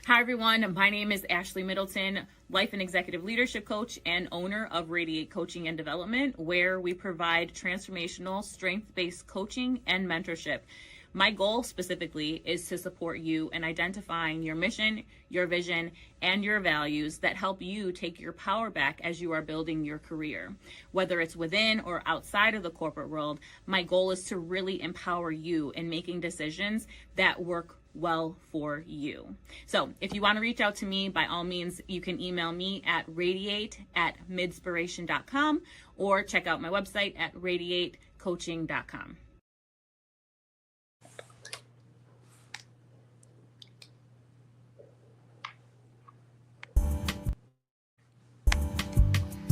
Hi everyone, my name is Ashley Middleton, life and executive leadership coach and owner of Radiate Coaching and Development, where we provide transformational strength-based coaching and mentorship. My goal specifically is to support you in identifying your mission, your vision, and your values that help you take your power back as you are building your career. Whether it's within or outside of the corporate world, my goal is to really empower you in making decisions that work well for you. So if you want to reach out to me, by all means, you can email me at radiate@midspiration.com or check out my website at radiatecoaching.com.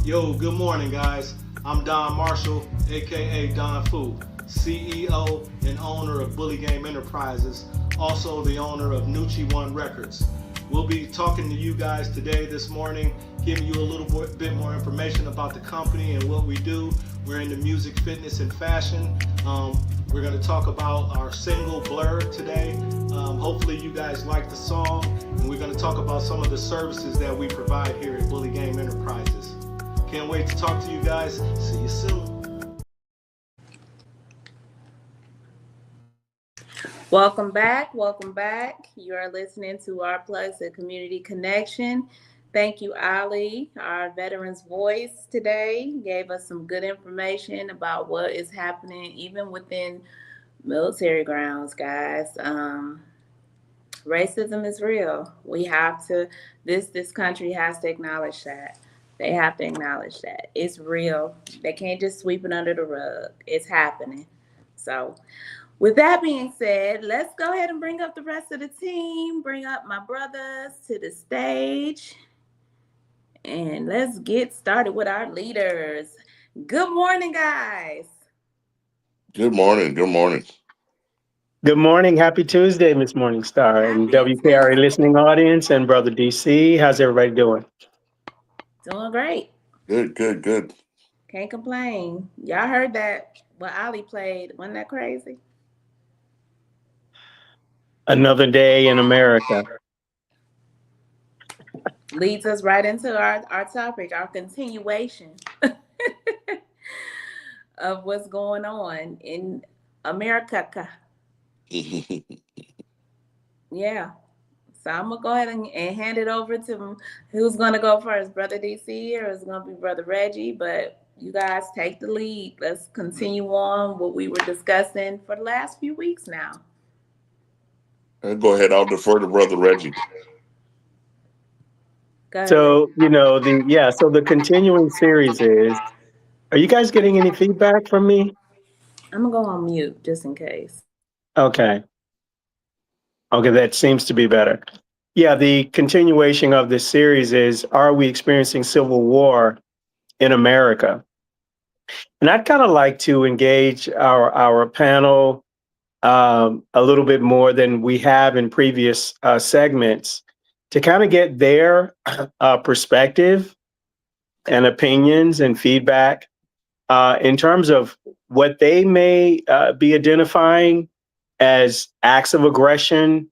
Yo, good morning, guys. I'm Don Marshall, aka Don Fu, CEO and owner of Bully Game Enterprises, also the owner of Nucci One Records. We'll be talking to you guys today, this morning, giving you a little bit more information about the company and what we do. We're into music, fitness, and fashion. We're going to talk about our single Blur today. Hopefully you guys like the song, and we're going to talk about some of the services that we provide here at Bully Game Enterprises. Can't wait to talk to you guys. See you soon. Welcome back. Welcome back. You are listening to Our Plugs, the Community Connection. Thank you, Ali, our Veterans Voice today. Gave us some good information about what is happening even within military grounds, guys. Racism is real. We have to, this country has to acknowledge that. They have to acknowledge that. It's real. They can't just sweep it under the rug. It's happening. So, with that being said, let's go ahead and bring up the rest of the team. Bring up my brothers to the stage. And let's get started with our leaders. Good morning, guys. Good morning. Good morning. Good morning. Happy Tuesday, Miss Morningstar, and WKRA listening audience, and Brother DC. How's everybody doing? Doing great. Good. Can't complain. Y'all heard that what Ali played. Wasn't that crazy? Another day in America. Leads us right into our topic, our continuation of what's going on in America. Yeah. So I'm going to go ahead and hand it over to who's going to go first, Brother DC, or is it going to be Brother Reggie? But you guys take the lead. Let's continue on what we were discussing for the last few weeks now. Go ahead. I'll defer to Brother Reggie. So, so the continuing series is, are you guys getting any feedback from me? I'm going to go on mute just in case. Okay, that seems to be better. Yeah, the continuation of this series is, are we experiencing civil war in America? And I'd kind of like to engage our panel a little bit more than we have in previous segments to kind of get their perspective and opinions and feedback in terms of what they may be identifying as acts of aggression,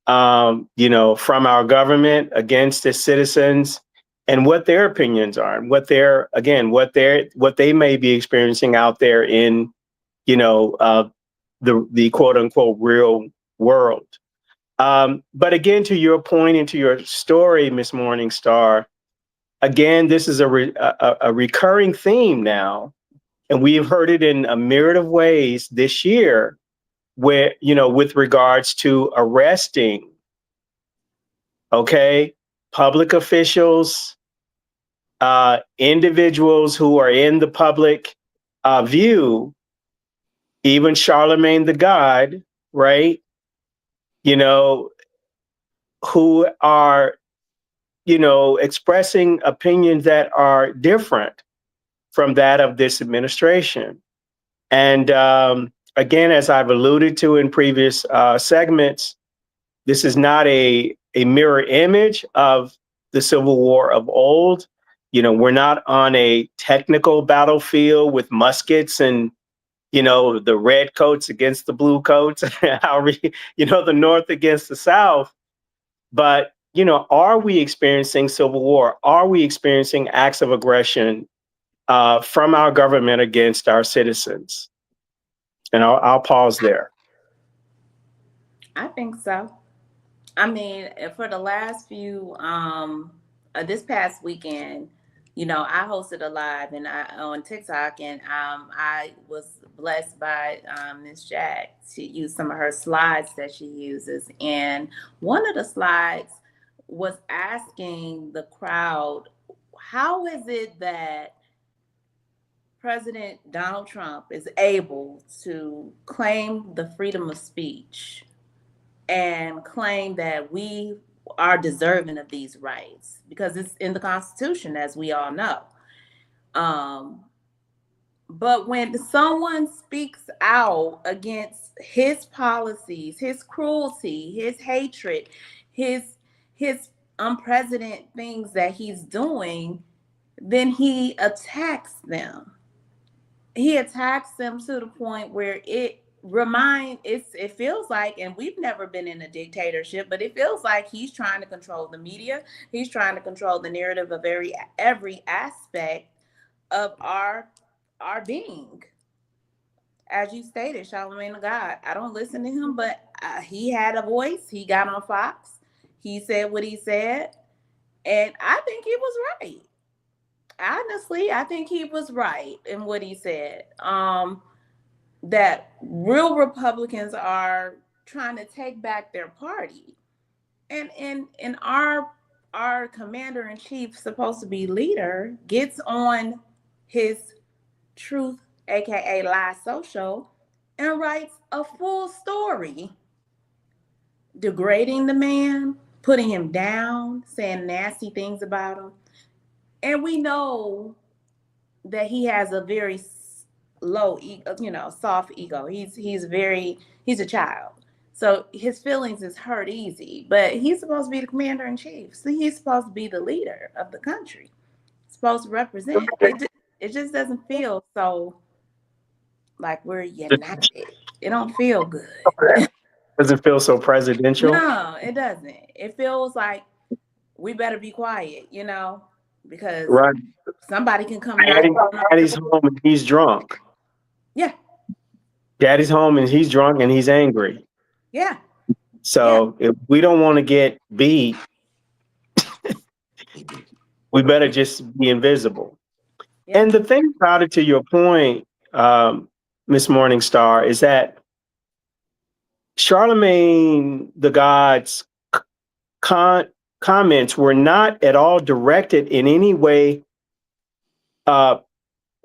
from our government against its citizens, and what their opinions are, and what they may be experiencing out there in, the quote unquote real world. But again, to your point and to your story, Miss Morningstar, again, this is a recurring theme now, and we've heard it in a myriad of ways this year, where, with regards to arresting, public officials, individuals who are in the public view, even Charlemagne the God, right? Who are, expressing opinions that are different from that of this administration. And again, as I've alluded to in previous segments, this is not a mirror image of the Civil War of old. We're not on a technical battlefield with muskets and, the red coats against the blue coats, the North against the South. But, are we experiencing civil war? Are we experiencing acts of aggression from our government against our citizens? And I'll pause there. I think so. I mean, for the last few, this past weekend, I hosted a live on TikTok, and I was blessed by Miss Jack to use some of her slides that she uses. And one of the slides was asking the crowd, how is it that President Donald Trump is able to claim the freedom of speech and claim that we are deserving of these rights, because it's in the Constitution, as we all know. But when someone speaks out against his policies, his cruelty, his hatred, his unprecedented things that he's doing, then he attacks them. He attacks them to the point where it feels like, and we've never been in a dictatorship, but it feels like he's trying to control the media. He's trying to control the narrative of every aspect of our being. As you stated, Charlemagne the God, I don't listen to him, but he had a voice. He got on Fox. He said what he said, and I think he was right. Honestly, I think he was right in what he said. That real Republicans are trying to take back their party, and our commander in chief, supposed to be leader, gets on his Truth, aka Lie Social, and writes a full story degrading the man, putting him down, saying nasty things about him. And we know that he has a very low, soft ego. He's a child. So his feelings is hurt easy, but he's supposed to be the commander in chief. So he's supposed to be the leader of the country, supposed to represent. It just doesn't feel so like we're united. It don't feel good. Doesn't feel so presidential. No, it doesn't. It feels like we better be quiet, because right. Somebody can come. Daddy's home and he's drunk. Yeah. Daddy's home and he's drunk and he's angry. Yeah. So if we don't want to get beat, we better just be invisible. Yeah. And the thing about it, to your point, Miss Morningstar, is that Charlemagne the God's comments were not at all directed in any way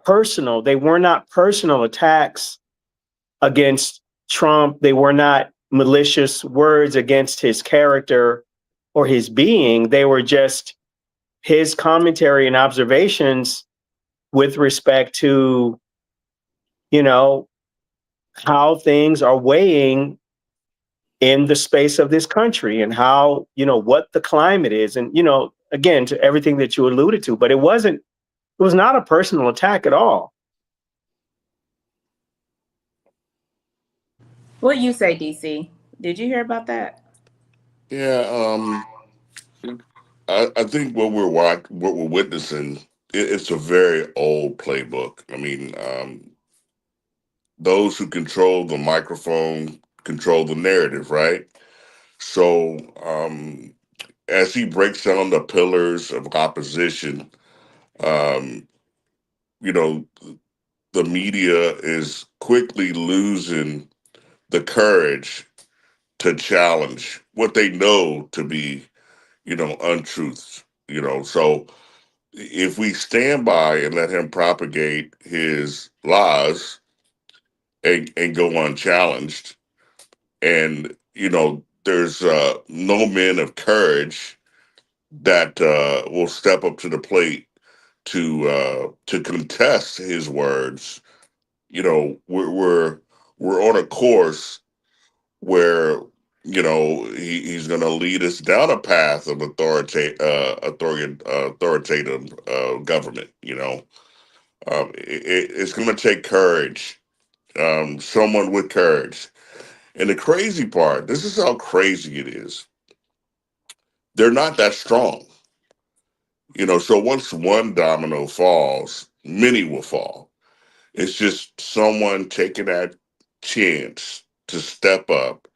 personal. They were not personal attacks against Trump. They were not malicious words against his character or his being. They were just his commentary and observations with respect to, how things are weighing in the space of this country, and how, what the climate is. And, again, to everything that you alluded to, but it was not a personal attack at all. What you say, DC? Did you hear about that? Yeah, I think what we're witnessing, it's a very old playbook. I mean, those who control the microphone control the narrative, right? So, as he breaks down the pillars of opposition, um, you know, the media is quickly losing the courage to challenge what they know to be, untruths. So if we stand by and let him propagate his lies and go unchallenged, and there's no men of courage that will step up to the plate to contest his words. We're on a course where he's going to lead us down a path of authoritative government. It's going to take courage, someone with courage. And the crazy part, this is how crazy it is. They're not that strong. So once one domino falls, many will fall. It's just someone taking that chance to step up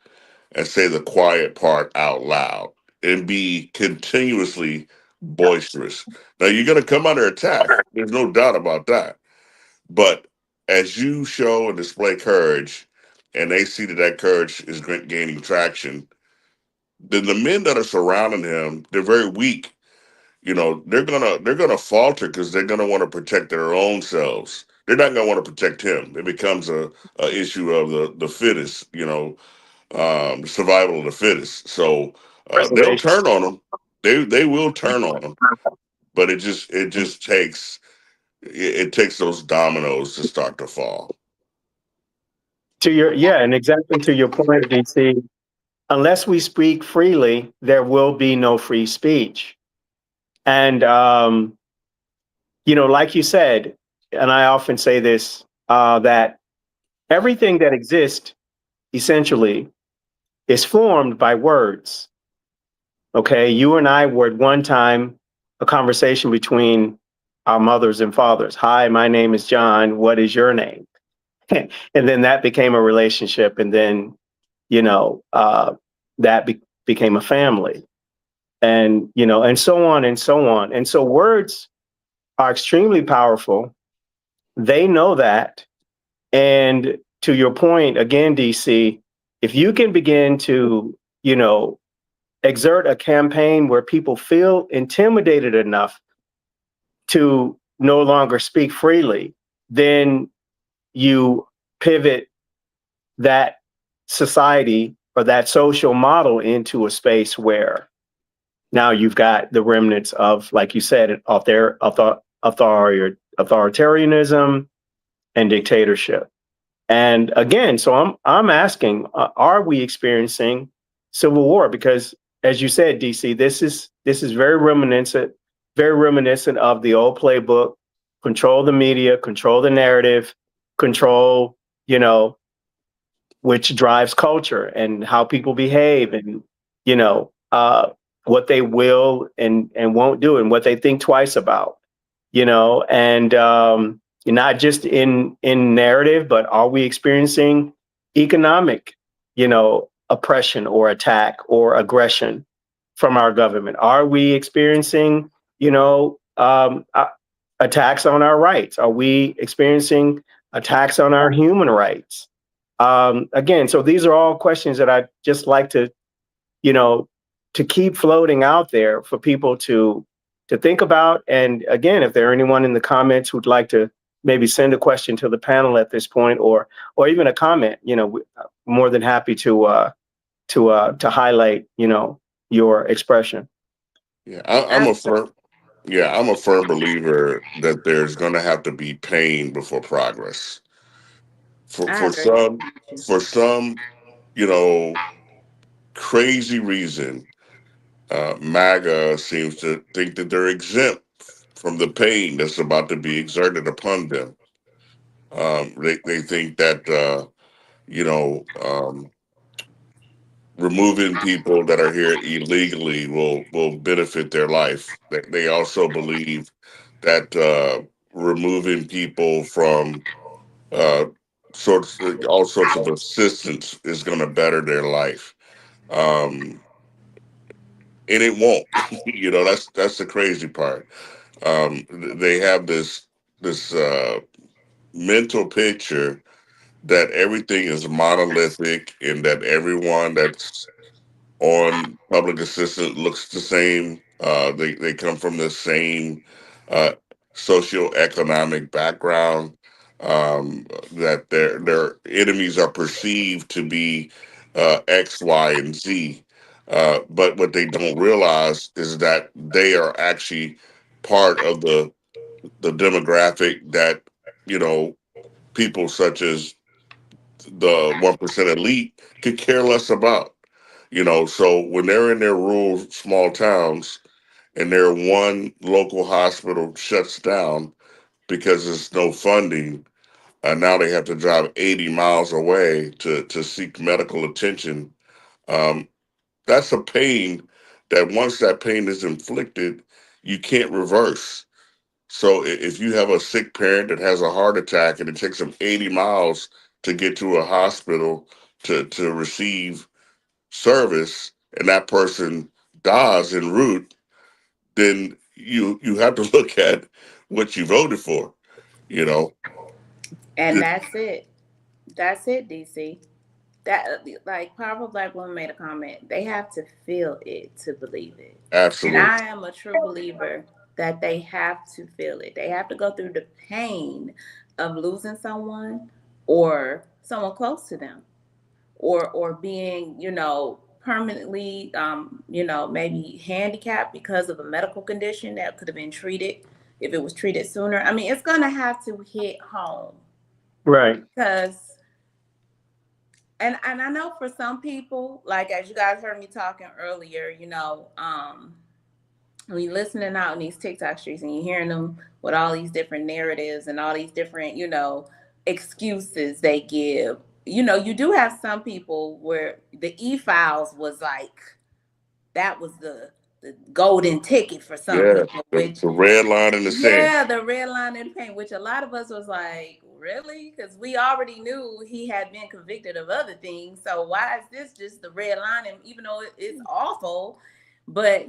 and say the quiet part out loud and be continuously boisterous. Now, you're going to come under attack. There's no doubt about that. But as you show and display courage, and they see that that courage is gaining traction, then the men that are surrounding him, they're very weak. They're gonna falter because they're gonna want to protect their own selves. They're not gonna want to protect him. It becomes a issue of the fittest. Survival of the fittest. So they'll Preservation. turn on him. They will turn on him. But it just takes those dominoes to start to fall. And exactly to your point, DC, unless we speak freely, there will be no free speech. And, like you said, and I often say this, that everything that exists essentially is formed by words. Okay. You and I were at one time a conversation between our mothers and fathers. Hi, my name is John. What is your name? And then that became a relationship. And then, became a family. And, and so on and so on. And so words are extremely powerful. They know that. And to your point, again, DC, if you can begin to, exert a campaign where people feel intimidated enough to no longer speak freely, then you pivot that society or that social model into a space where now you've got the remnants of, like you said, of their authoritarianism and dictatorship. And again, so I'm asking, are we experiencing civil war? Because as you said, DC, this is very reminiscent of the old playbook: control the media, control the narrative, control, which drives culture and how people behave, and what they will and won't do, and what they think twice about, and not just in narrative, but are we experiencing economic, oppression or attack or aggression from our government? Are we experiencing, attacks on our rights? Are we experiencing attacks on our human rights? Again, so these are all questions that I just like to, to keep floating out there for people to think about. And again, if there are anyone in the comments who'd like to maybe send a question to the panel at this point, or even a comment, more than happy to highlight, your expression. Yeah, I'm a firm believer that there's going to have to be pain before progress. For I for agree. some for some, you know, crazy reason, MAGA seems to think that they're exempt from the pain that's about to be exerted upon them. They think that you know, removing people that are here illegally will benefit their life. They also believe that removing people from uh, all sorts of assistance is going to better their life, and it won't. You know, that's the crazy part. They have this mental picture that everything is monolithic and that everyone that's on public assistance looks the same. They come from the same uh, socioeconomic background. That their enemies are perceived to be X, Y, and Z. But what they don't realize is that they are actually part of the demographic that, you know, people such as the 1% elite could care less about. You know, so when they're in their rural small towns and their one local hospital shuts down because there's no funding, now they have to drive 80 miles away to seek medical attention. Um, that's a pain that once that pain is inflicted, you can't reverse. So if you have a sick parent that has a heart attack and it takes them 80 miles to get to a hospital to receive service, and that person dies en route, then you have to look at what you voted for. You know, And that's it. That's it, DC. That like powerful black woman made a comment. They have to feel it to believe it. And absolutely. I am a true believer that they have to feel it. They have to go through the pain of losing someone or someone close to them or being, permanently maybe handicapped because of a medical condition that could have been treated if it was treated sooner. I mean, it's going to have to hit home Right. because and I know for some people, like as you guys heard me talking earlier, when you're listening out in these TikTok streets and you're hearing them with all these different narratives and all these different, excuses they give, you do have some people where the e-files was like that was the golden ticket for some Yeah, people, which the red line in the sand. yeah, the red line in the paint, which a lot of us was like, really? Because we already knew he had been convicted of other things. So why is this just the red line? And even though it's awful, but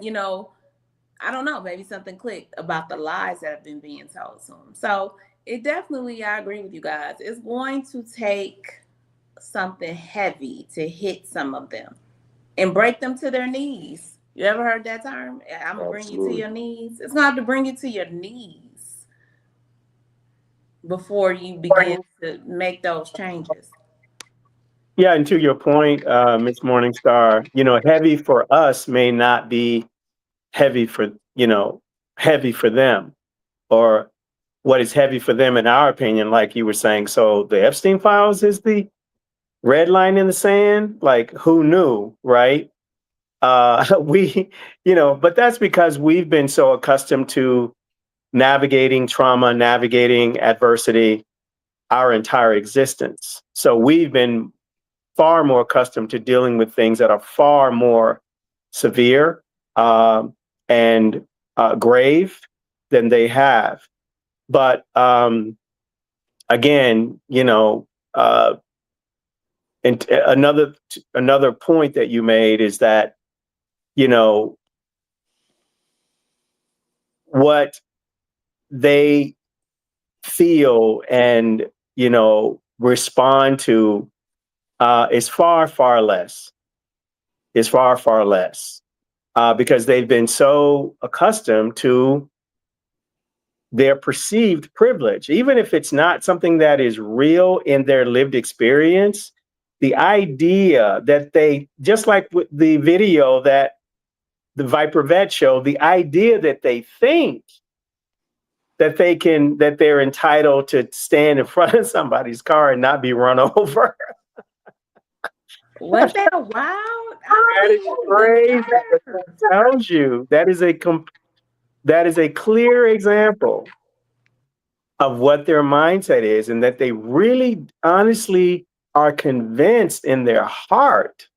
I don't know, maybe something clicked about the lies that have been being told to him. So it definitely, I agree with you guys. It's going to take something heavy to hit some of them and break them to their knees. You ever heard that term? I'm gonna bring you to Absolutely. your knees. It's gonna have to bring you to your knees before you begin to make those changes. Yeah, and to your point, Miss Morningstar, heavy for us may not be heavy for, heavy for them, or what is heavy for them in our opinion, like you were saying. So the Epstein files is the red line in the sand. Like, who knew, right? But that's because we've been so accustomed to navigating trauma, navigating adversity our entire existence. So we've been far more accustomed to dealing with things that are far more severe and grave than they have. But again, and another point that you made is that you know what they feel and respond to is far less. Is far less because they've been so accustomed to their perceived privilege, even if it's not something that is real in their lived experience. The idea that they, just like with the video that the Viper Vet showed, the idea that they think that they're entitled to stand in front of somebody's car and not be run over. Was that wild? I That is don't crazy. even That tells you that is a clear example of what their mindset is, and that they really honestly are convinced in their heart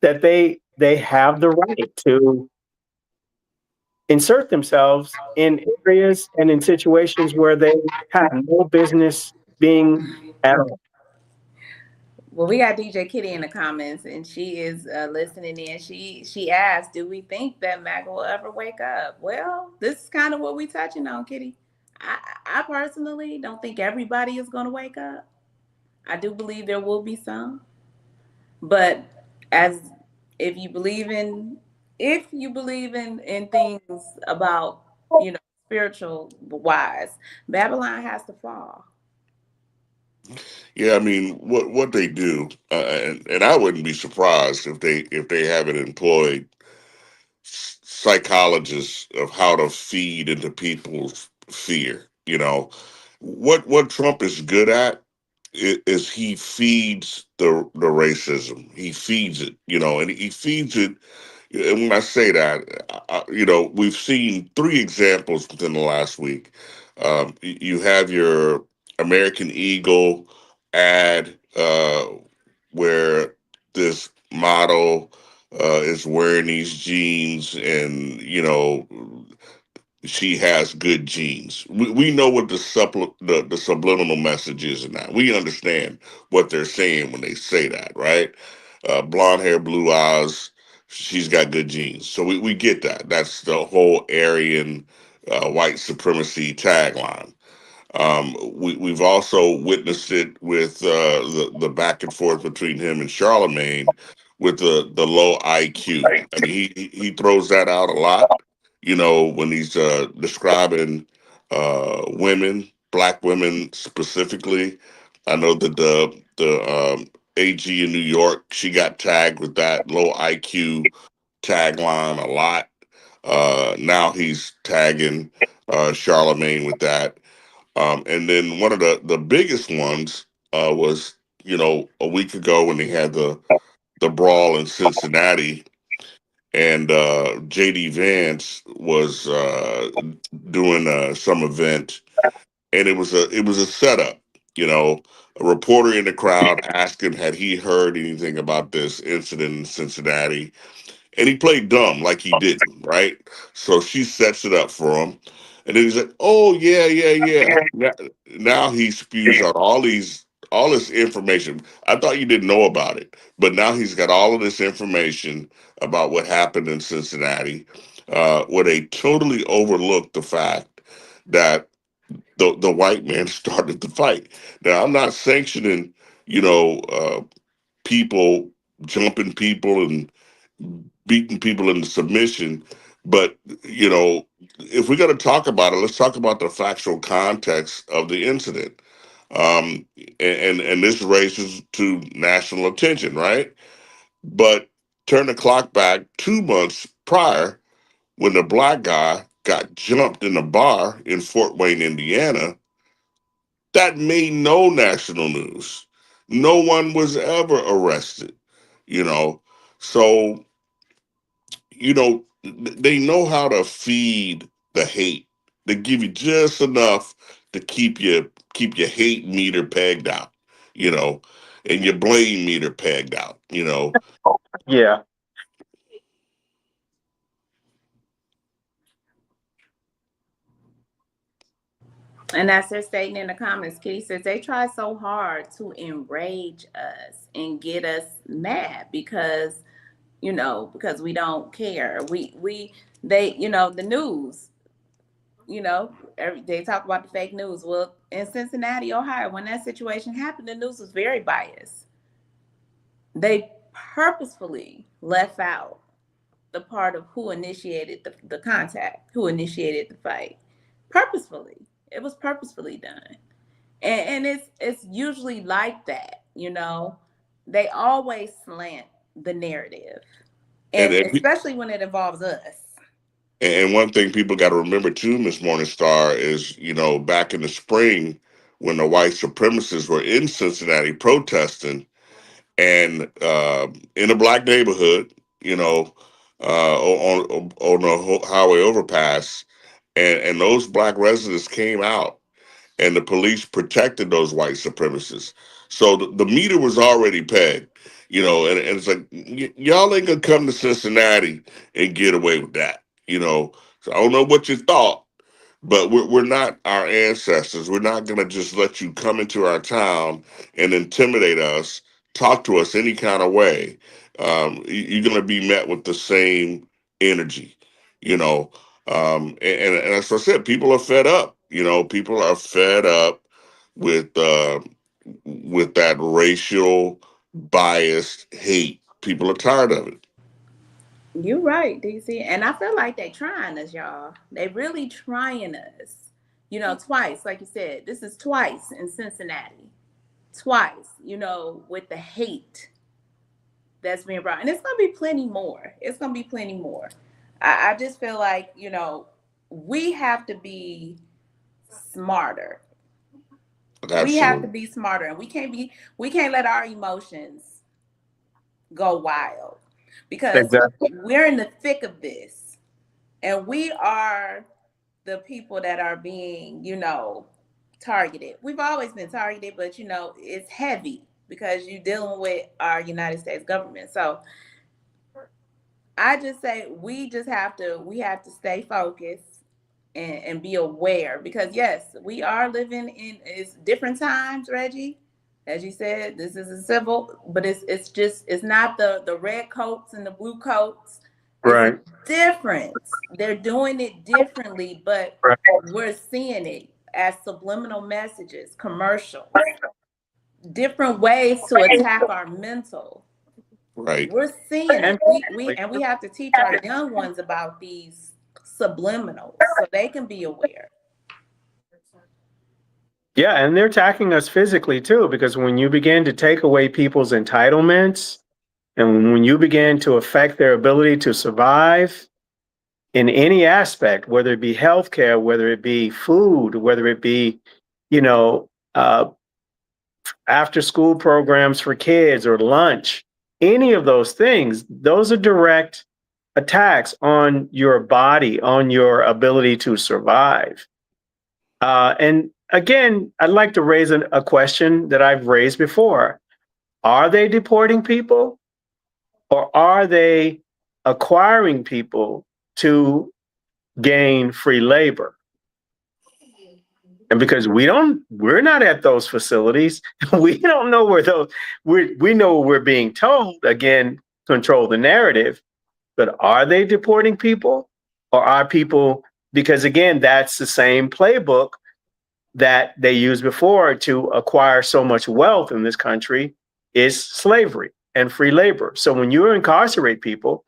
that they have the right to insert themselves in areas and in situations where they have no business being at all. Well, we got DJ Kitty in the comments, and she is listening in. She asked, "Do we think that MAGA will ever wake up?" Well, this is kind of what we touching on, Kitty. I personally don't think everybody is going to wake up. I do believe there will be some, but as if you believe in if you believe in things about spiritual wise, Babylon has to fall. Yeah, I mean, what they do, and I wouldn't be surprised if they haven't employed psychologists of how to feed into people's fear. You know, what Trump is good at is he feeds the racism. He feeds it, and he feeds it. And when I say that, we've seen three examples within the last week. You have your American Eagle ad where this model is wearing these jeans, and she has good genes. We know what the subliminal message is in that. We understand what they're saying when they say that, right? Blonde hair, blue eyes. She's got good genes. So we get that. That's the whole Aryan white supremacy tagline. We've also witnessed it with the back and forth between him and Charlemagne with the low IQ. I mean, he throws that out a lot, when he's describing women, black women specifically. I know that the AG in New York, she got tagged with that low IQ tagline a lot. Now he's tagging Charlemagne with that. And then one of the biggest ones was, a week ago when they had the brawl in Cincinnati, and JD Vance was doing some event, and it was a setup. You know, a reporter in the crowd asked him had he heard anything about this incident in Cincinnati, and he played dumb like he didn't, right? So she sets it up for him. And then he's like, "Oh yeah, yeah, yeah." Now he spews out all this information. I thought you didn't know about it, but now he's got all of this information about what happened in Cincinnati, where they totally overlooked the fact that the white man started the fight. Now I'm not sanctioning, people jumping people and beating people into submission. But if we're going to talk about it, let's talk about the factual context of the incident. And this raises to national attention, right? But turn the clock back 2 months prior, when the black guy got jumped in a bar in Fort Wayne, Indiana, that made no national news. No one was ever arrested, you know. So they know how to feed the hate. They give you just enough to keep your hate meter pegged out, you know, and your blame meter pegged out. Yeah. And that's they're stating in the comments. Kitty says they try so hard to enrage us and get us mad because we don't care. The news, they talk about the fake news. Well, in Cincinnati, Ohio, when that situation happened, the news was very biased. They purposefully left out the part of who initiated the contact, who initiated the fight. Purposefully. It was purposefully done. And it's usually like that. They always slant the narrative. And And especially when it involves us. and one thing people got to remember too, Miss Morningstar, is back in the spring when the white supremacists were in Cincinnati protesting, and in a black neighborhood, on the highway overpass, and those black residents came out and the police protected those white supremacists. So the meter was already pegged, and it's like y'all ain't gonna come to Cincinnati and get away with that, So I don't know what you thought, but we're not our ancestors. We're not gonna just let you come into our town and intimidate us, talk to us any kind of way. You're gonna be met with the same energy, you know. And as I said, people are fed up. People are fed up with that racial biased hate. People are tired of it. You're right, DC. And I feel like they trying us, y'all. They really trying us. Twice, like you said, this is twice in Cincinnati. Twice, with the hate that's being brought. And it's gonna be plenty more. It's gonna be plenty more. I just feel like, we have to be smarter. Absolutely. We have to be smarter, and we can't let our emotions go wild, because Exactly. we're in the thick of this, and we are the people that are being, targeted. We've always been targeted, but it's heavy because you're dealing with our United States government. So I just say we have to stay focused and be aware, because yes, we are living in it's different times, Reggie. As you said, this is a civil, but it's not the red coats and the blue coats. It's Right. a difference. They're doing it differently, but Right. we're seeing it as subliminal messages, commercials, different ways to attack our mental. Right. We're seeing it. We have to teach our young ones about these subliminals so they can be aware. Yeah, and they're attacking us physically too, because when you begin to take away people's entitlements and when you begin to affect their ability to survive in any aspect, whether it be healthcare, whether it be food, whether it be, you know, after school programs for kids or lunch, any of those things, those are direct attacks on your body, on your ability to survive. And again, I'd like to raise a question that I've raised before. Are they deporting people, or are they acquiring people to gain free labor? And because we're not at those facilities, we don't know where we know we're being told, again, control the narrative, but are they deporting people, or are people, because again, that's the same playbook that they used before to acquire so much wealth in this country, is slavery and free labor. So when you incarcerate people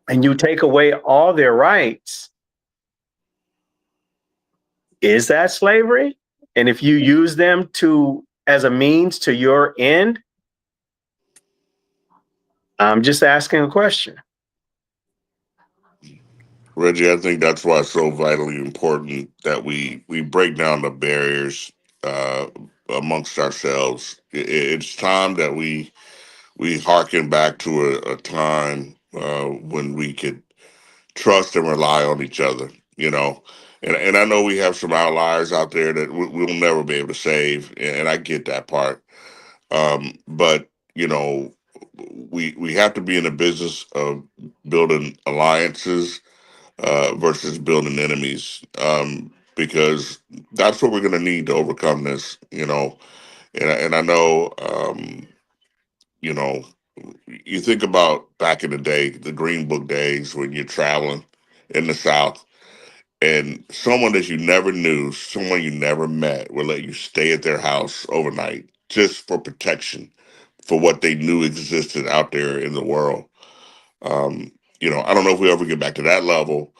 and you take away all their rights, is that slavery? And if you use them as a means to your end, I'm just asking a question. Reggie, I think that's why it's so vitally important that we break down the barriers uh, amongst ourselves. It's time that we harken back to a time when we could trust and rely on each other. And I know we have some outliers out there that we'll never be able to save, and I get that part. But we have to be in the business of building alliances versus building enemies, because that's what we're going to need to overcome this. And I know, you know, you think about back in the day, the Green Book days when you're traveling in the South, and someone that you never knew, someone you never met, will let you stay at their house overnight just for protection, for what they knew existed out there in the world. I don't know if we ever get back to that level,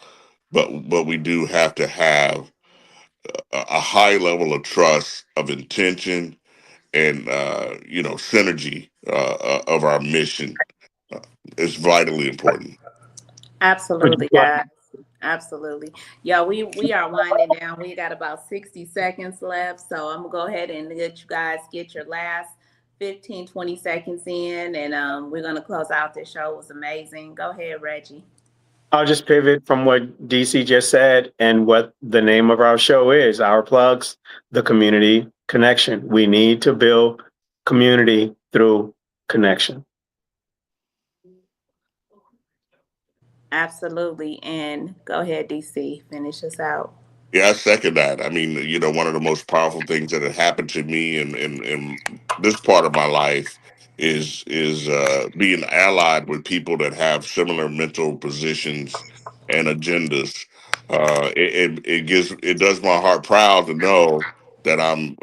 but we do have to have a high level of trust, of intention, and synergy of our mission. Is vitally important. Absolutely, guys. Absolutely. Yeah, we are winding down. We got about 60 seconds left. So I'm gonna go ahead and let you guys get your last 15, 20 seconds in, and we're gonna close out this show. It was amazing. Go ahead, Reggie. I'll just pivot from what DC just said and what the name of our show is, Our Plugs, the Community Connection. We need to build community through connection. Absolutely. And go ahead, DC, finish us out. Yeah, I second that. I mean, one of the most powerful things that had happened to me in this part of my life is being allied with people that have similar mental positions and agendas. It does my heart proud to know that I'm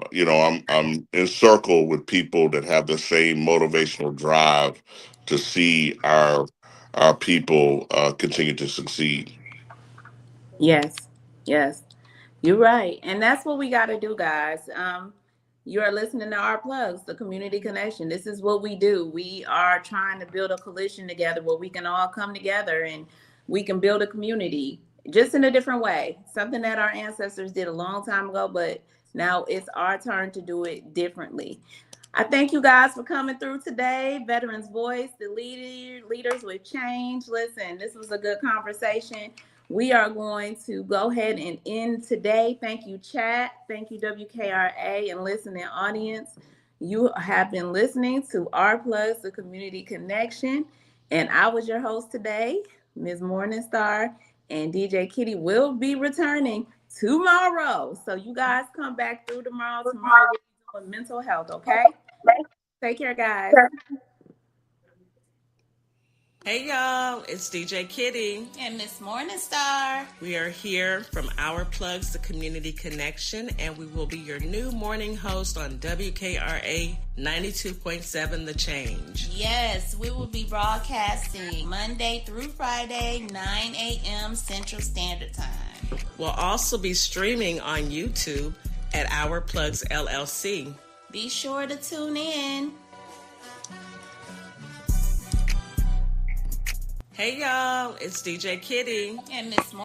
encircled with people that have the same motivational drive to see our people continue to succeed. Yes, yes, you're right. And that's what we got to do, guys. You are listening to Our Plugs, the community connection. This is what we do. We are trying to build a coalition together where we can all come together and we can build a community just in a different way. Something that our ancestors did a long time ago, but now it's our turn to do it differently. I thank you guys for coming through today. Veterans Voice, the leaders with change. Listen, this was a good conversation. We are going to go ahead and end today. Thank you, chat. Thank you, WKRA and listening audience. You have been listening to Our Plugs, the Community Connection. And I was your host today, Ms. Morningstar. And DJ Kitty will be returning tomorrow. So you guys come back through tomorrow. Tomorrow we'll be doing mental health, okay? Take care, guys. Hey y'all, it's DJ Kitty and Miss Morningstar. We are here from Our Plugs, the Community Connection, and we will be your new morning host on WKRA 92.7 The Change. Yes, we will be broadcasting Monday through Friday, 9 a.m. Central Standard Time. We'll also be streaming on YouTube at Our Plugs LLC. Be sure to tune in. Hey y'all, it's DJ Kitty and Miss